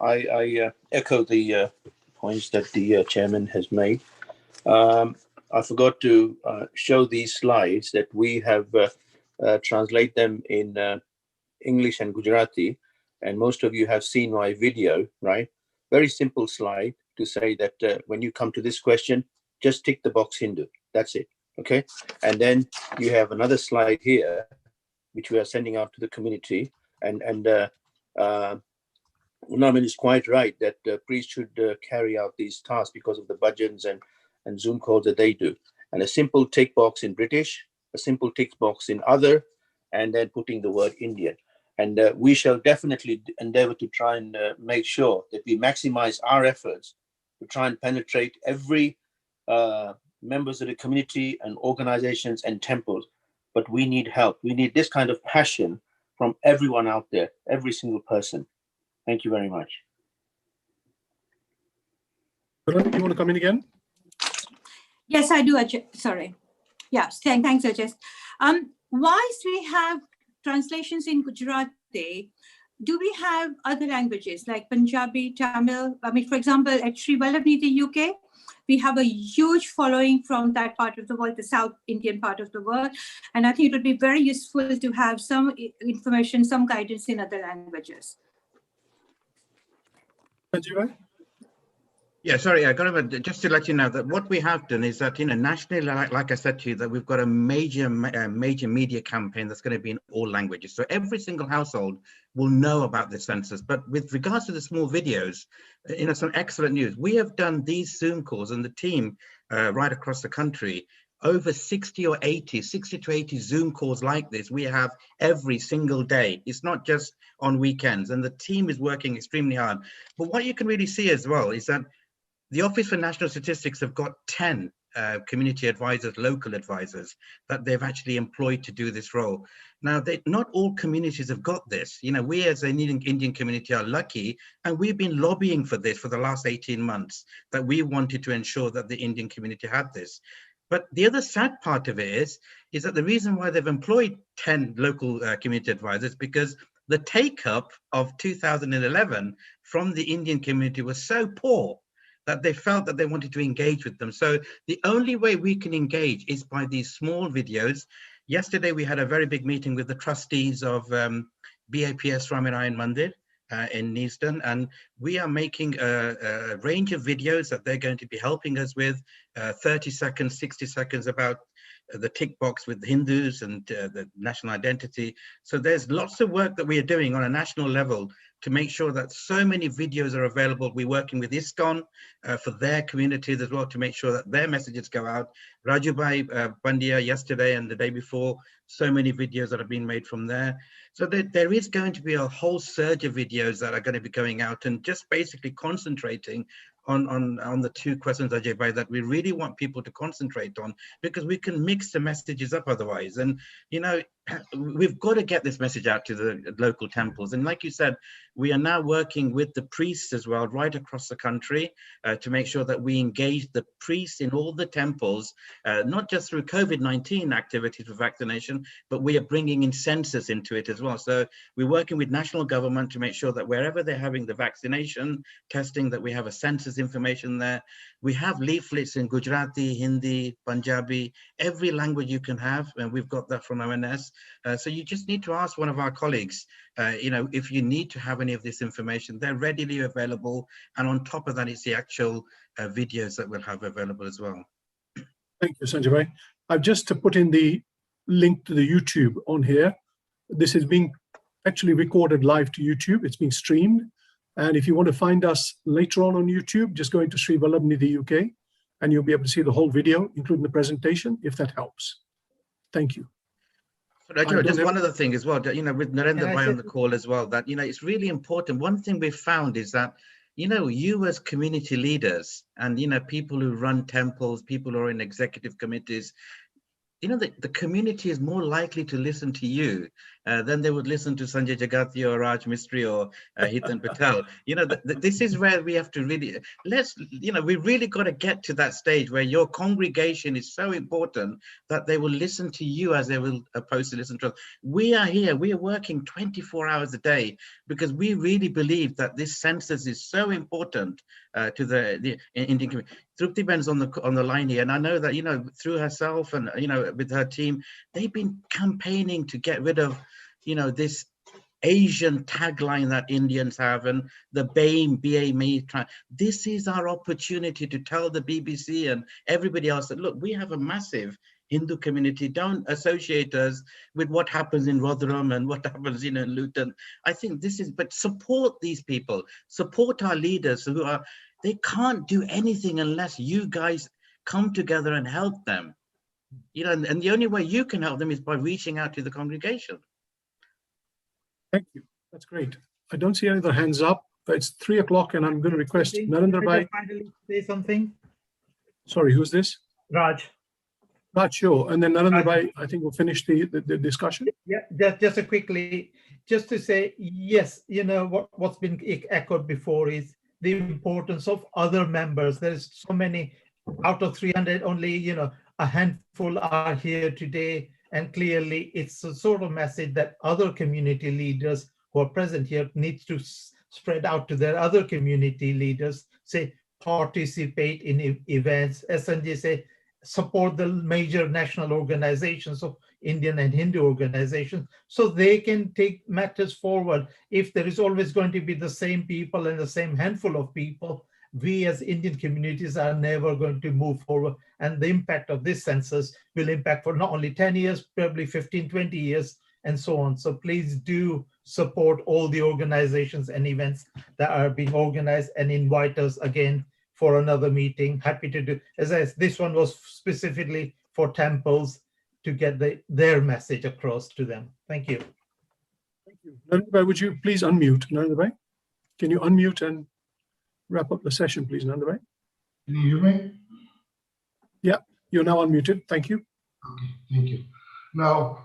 I echo the points that the chairman has made. I forgot to show these slides that we have translate them in English and Gujarati, and most of you have seen my video, right? Very simple slide to say that when you come to this question, just tick the box Hindu. That's it, okay? And then you have another slide here, which we are sending out to the community. And Naman is quite right that priests should carry out these tasks because of the budgets and Zoom calls that they do. And a simple tick box in British, a simple tick box in other, and then putting the word Indian. And we shall definitely endeavor to try and make sure that we maximize our efforts to try and penetrate every members of the community and organizations and temples. But we need help. We need this kind of passion from everyone out there, every single person. Thank you very much. You want to come in again? Yes, I do. Sorry. Yes, thanks, Ajay. Whilst we have translations in Gujarati, do we have other languages like Punjabi, Tamil? I mean, for example, at Sri Vallabhnidhi, UK, we have a huge following from that part of the world, the South Indian part of the world. And I think it would be very useful to have some information, some guidance in other languages. Sanjeev? Yeah, sorry, I got to just to let you know that what we have done is that, nationally, like I said to you, that we've got a major media campaign that's going to be in all languages. So every single household will know about the census. But with regards to the small videos, some excellent news. We have done these Zoom calls, and the team right across the country, over 60 to 80 Zoom calls like this we have every single day. It's not just on weekends, and the team is working extremely hard. But what you can really see as well is that the Office for National Statistics have got 10 community advisors, local advisors, that they've actually employed to do this role. Now, not all communities have got this. We as an Indian community are lucky, and we've been lobbying for this for the last 18 months, that we wanted to ensure that the Indian community had this. But the other sad part of it is that the reason why they've employed 10 local community advisors, because the take-up of 2011 from the Indian community was so poor that they felt that they wanted to engage with them. So the only way we can engage is by these small videos. Yesterday, we had a very big meeting with the trustees of BAPS Swaminarayan Mandir in Neasden, and we are making a range of videos that they're going to be helping us with, 30 seconds, 60 seconds about the tick box with Hindus and the national identity. So there's lots of work that we are doing on a national level to make sure that so many videos are available. We're working with ISKCON for their communities as well to make sure that their messages go out. Rajubhai Pandya yesterday and the day before, so many videos that have been made from there. So there is going to be a whole surge of videos that are going to be going out, and just basically concentrating on the two questions, Ajay Bhai, that we really want people to concentrate on, because we can mix the messages up otherwise. And, we've got to get this message out to the local temples. And like you said, we are now working with the priests as well, right across the country, to make sure that we engage the priests in all the temples, not just through COVID-19 activities for vaccination, but we are bringing in census into it as well. So we're working with national government to make sure that wherever they're having the vaccination testing, that we have a census information there. We have leaflets in Gujarati, Hindi, Punjabi, every language you can have, and we've got that from ONS. So you just need to ask one of our colleagues, if you need to have any of this information. They're readily available, and on top of that, it's the actual videos that we'll have available as well. Thank you, Sanjay Bhai. I've just put in the link to the YouTube on here. This is being actually recorded live to YouTube. It's being streamed. And if you want to find us later on YouTube, just go into Sri Vallabhnidhi UK, and you'll be able to see the whole video, including the presentation, if that helps. Thank you. Just one other thing as well, with Narendra Bhai on the call as well, that, it's really important. One thing we've found is that, you as community leaders and, people who run temples, people who are in executive committees, the community is more likely to listen to you then they would listen to Sanjay Jagatia or Raj Mistry or Hitan Patel. You know, this is where we have to really, we really got to get to that stage where your congregation is so important that they will listen to you as they will opposed to listen to us. We are here, we are working 24 hours a day because we really believe that this census is so important to the Indian community. Trupti Ben's on the line here, and I know that, through herself and, with her team, they've been campaigning to get rid of, this Asian tagline that Indians have and the BAME, B-A-M-E. This is our opportunity to tell the BBC and everybody else that, look, we have a massive Hindu community. Don't associate us with what happens in Rotherham and what happens, in Luton. I think but support these people, support our leaders they can't do anything unless you guys come together and help them. And the only way you can help them is by reaching out to the congregation. Thank you. That's great. I don't see any other hands up. It's 3 o'clock and I'm going to request Narendra Bhai. Finally say something. Sorry, who's this? Raj. Raj, sure. And then Narendra Bhai, I think we'll finish the discussion. Yeah, just to say, yes, what's been echoed before is the importance of other members. There's so many, out of 300, only, a handful are here today. And clearly it's a sort of message that other community leaders who are present here needs to spread out to their other community leaders, say, participate in events, as Sanjay say, support the major national organizations of Indian and Hindu organizations, so they can take matters forward. If there is always going to be the same people and the same handful of people, we as Indian communities are never going to move forward. And the impact of this census will impact for not only 10 years, probably 15, 20 years, and so on. So please do support all the organizations and events that are being organized and invite us again for another meeting. Happy to do, this one was specifically for temples to get their message across to them. Thank you. Thank you. Narendra Bhai, would you please unmute? Narendra Bhai, can you unmute and wrap up the session, please, Narendra Bhai? Can you hear me? Yeah, you're now unmuted. Thank you. Okay, thank you. Now,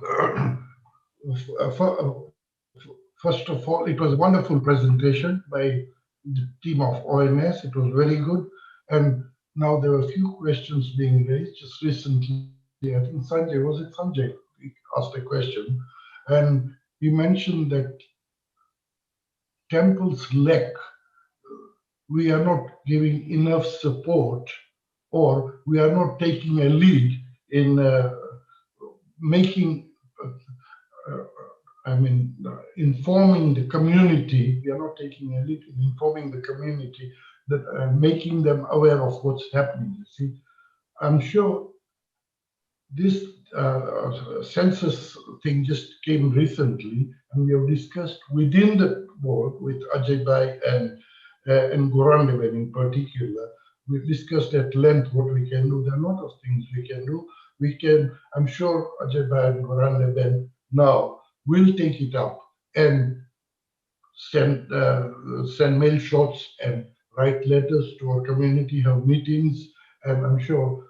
first of all, it was a wonderful presentation by the team of OMS. It was very good. And now there were a few questions being raised just recently. I think Sanjay asked a question. And he mentioned that temples lack, we are not giving enough support, or we are not taking a lead in informing the community. We are not taking a lead in informing the community, that making them aware of what's happening. You see, I'm sure this census thing just came recently, and we have discussed within the board with Ajay Bhai and Gorandeven in particular. We've discussed at length what we can do. There are a lot of things we can do. I'm sure Ajay Bhai and Gorandeven now will take it up and send mail shots and write letters to our community, have meetings, and I'm sure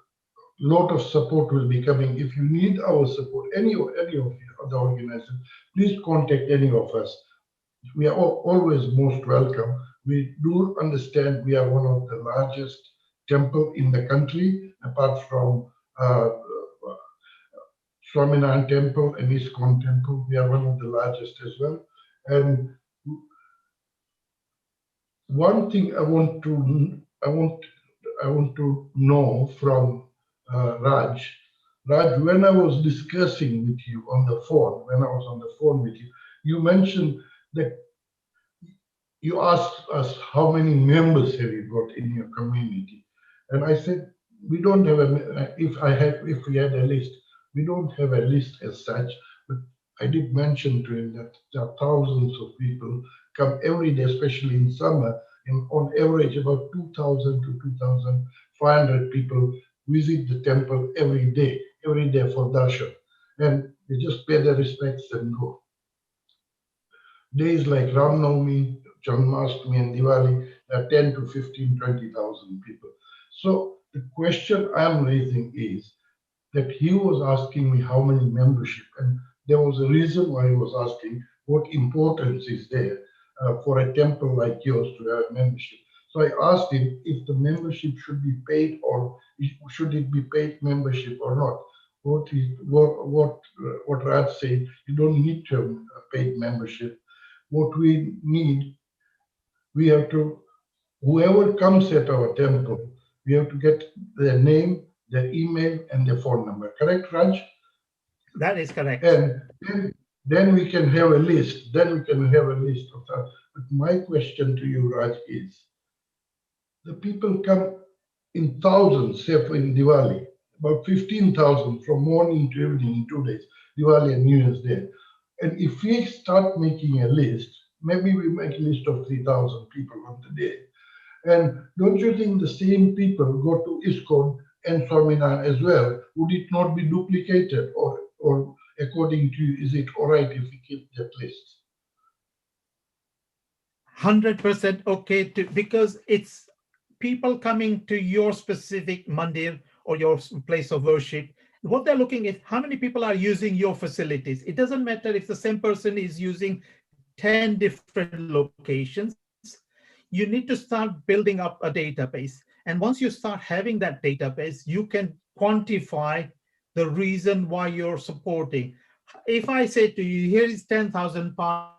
a lot of support will be coming. If you need our support, any of the organizations, please contact any of us. We are always most welcome. We do understand we are one of the largest temple in the country, apart from Swaminarayan Temple and ISKCON Temple. We are one of the largest as well. And one thing I want to know from Raj, when I was discussing with you on the phone, with you, you mentioned that you asked us how many members have you got in your community, and I said we don't have if we had a list, we don't have a list as such, but I did mention to him that there are thousands of people come every day, especially in summer, and on average about 2,000 to 2,500 people visit the temple every day for darshan, and they just pay their respects and go. Days like Ram Navami, Janmashtami and Diwali, there are 10 to 15, 20,000 people. So the question I'm raising is that he was asking me how many membership, and there was a reason why I was asking what importance is there for a temple like yours to have membership. So I asked him if the membership should be paid or should it be paid membership or not. What Raj said, you don't need to have a paid membership. What we need, we have to, whoever comes at our temple, we have to get their name, their email, and their phone number. Correct, Raj? That is correct. And then we can have a list. Then we can have a list of that. But my question to you, Raj, is the people come in thousands, say for in Diwali, about 15,000 from morning to evening in 2 days, Diwali and New Year's Day. And if we start making a list, maybe we make a list of 3,000 people on the day. And don't you think the same people go to ISKCON and Swaminarayan as well? Would it not be duplicated? Or according to you, is it all right if we keep that list? 100% okay, because it's people coming to your specific mandir or your place of worship. What they're looking at, how many people are using your facilities? It doesn't matter if the same person is using 10 different locations. You need to start building up a database. And once you start having that database, you can quantify the reason why you're supporting. If I say to you, here is 10,000 pounds,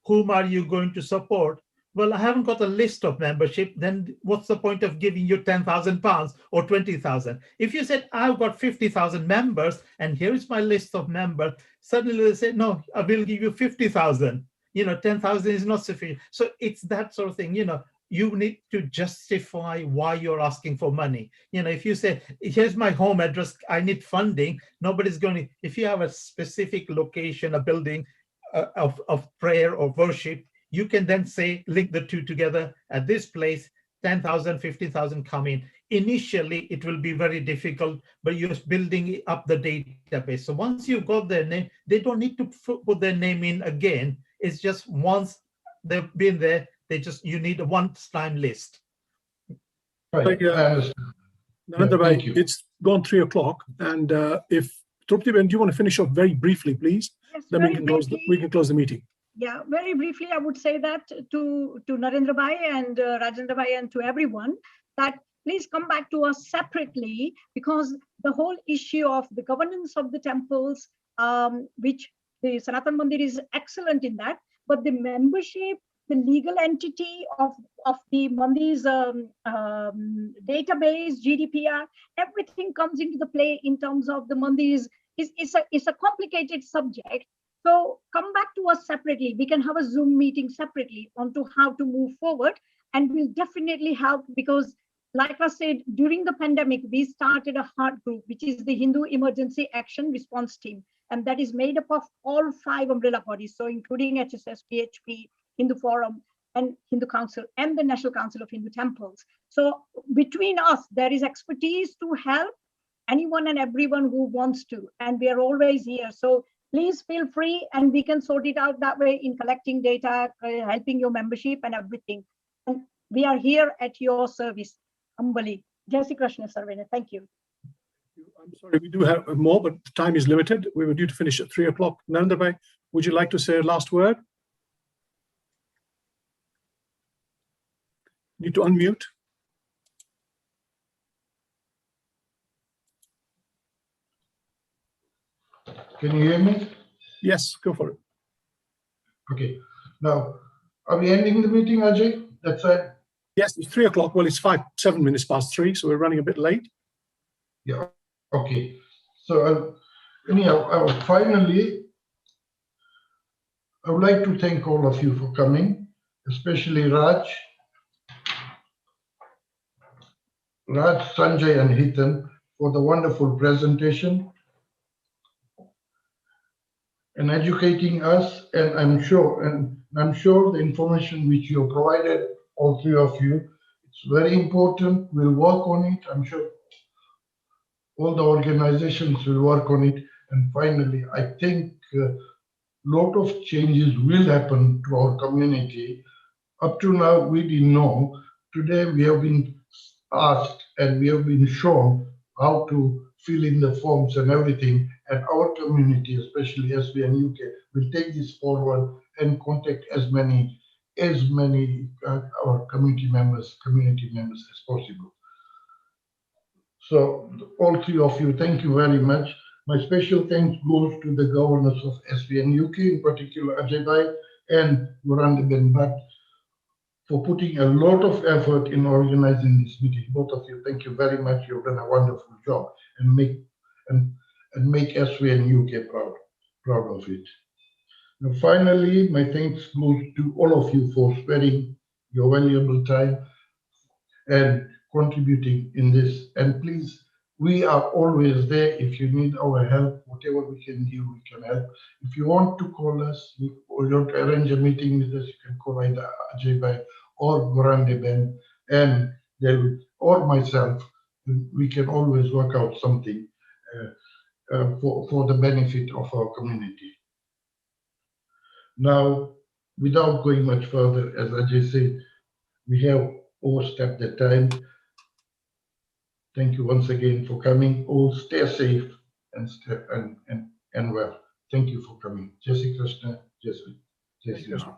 whom are you going to support? Well, I haven't got a list of membership, then what's the point of giving you 10,000 pounds or 20,000? If you said, I've got 50,000 members and here is my list of members, suddenly they say, no, I will give you 50,000. 10,000 is not sufficient. So it's that sort of thing, you need to justify why you're asking for money. If you say, here's my home address, I need funding, nobody's going to, if you have a specific location, a building of prayer or worship, you can then say, link the two together at this place, 10,000, 50,000 come in. Initially, it will be very difficult, but you're building up the database. So once you've got their name, they don't need to put their name in again. It's just once they've been there, you need a one-time list. Right, I understand. Thank you. It's gone 3 o'clock, and if Trupti, do you want to finish off very briefly, please? Yes, then we can close the meeting. Yeah, very briefly, I would say that to Narendra Bhai and Rajendra Bhai and to everyone, that please come back to us separately, because the whole issue of the governance of the temples, which the Sanatan Mandir is excellent in that, but the membership, the legal entity of the Mandir's database, GDPR, everything comes into the play in terms of the Mandir's. It's a complicated subject. So come back to us separately. We can have a Zoom meeting separately onto how to move forward, and we'll definitely help, because like I said, during the pandemic, we started a heart group, which is the Hindu Emergency Action Response Team. And that is made up of all 5 umbrella bodies. So including HSS, PHP, Hindu Forum, and Hindu Council, and the National Council of Hindu Temples. So between us, there is expertise to help anyone and everyone who wants to. And we are always here. So please feel free, and we can sort it out that way in collecting data, helping your membership and everything. And we are here at your service. Humbly. Jai Shri Krishna, Sarvena. Thank you. I'm sorry, we do have more, but the time is limited. We were due to finish at 3 o'clock. Narendra Bhai, would you like to say a last word? Need to unmute. Can you hear me? Yes, go for it. Okay. Now, are we ending the meeting, Ajay? That's it? Yes, it's 3 o'clock. Well, it's 7 minutes past 3, so we're running a bit late. Yeah. Okay. So anyhow, finally, I would like to thank all of you for coming, especially Raj, Sanjay, and Hitan for the wonderful presentation and educating us. And I'm sure the information which you provided, all 3 of you, it's very important. We'll work on it. I'm sure all the organizations will work on it. And finally, I think a lot of changes will happen to our community. Up to now, we didn't know. Today, we have been asked and we have been shown how to fill in the forms and everything. And our community, especially SVNUK, will take this forward and contact as many our community members as possible. So all three of you, thank you very much. My special thanks goes to the governors of SVNUK, in particular Ajay Bhai and Gurande Ben Bhatt, for putting a lot of effort in organizing this meeting. Both of you, thank you very much. You've done a wonderful job and make SVNUK proud of it. Now, finally, my thanks goes to all of you for sparing your valuable time and contributing in this. And please, we are always there. If you need our help, whatever we can do, we can help. If you want to call us or you want to arrange a meeting with us, you can call either Ajay Bhai or Gurande Ben and or myself. We can always work out something for the benefit of our community. Now, without going much further, as Ajay said, we have overstepped the time. Thank you once again for coming. All stay safe and well. Thank you for coming. Jai Shri Krishna. Jai Shri Ram.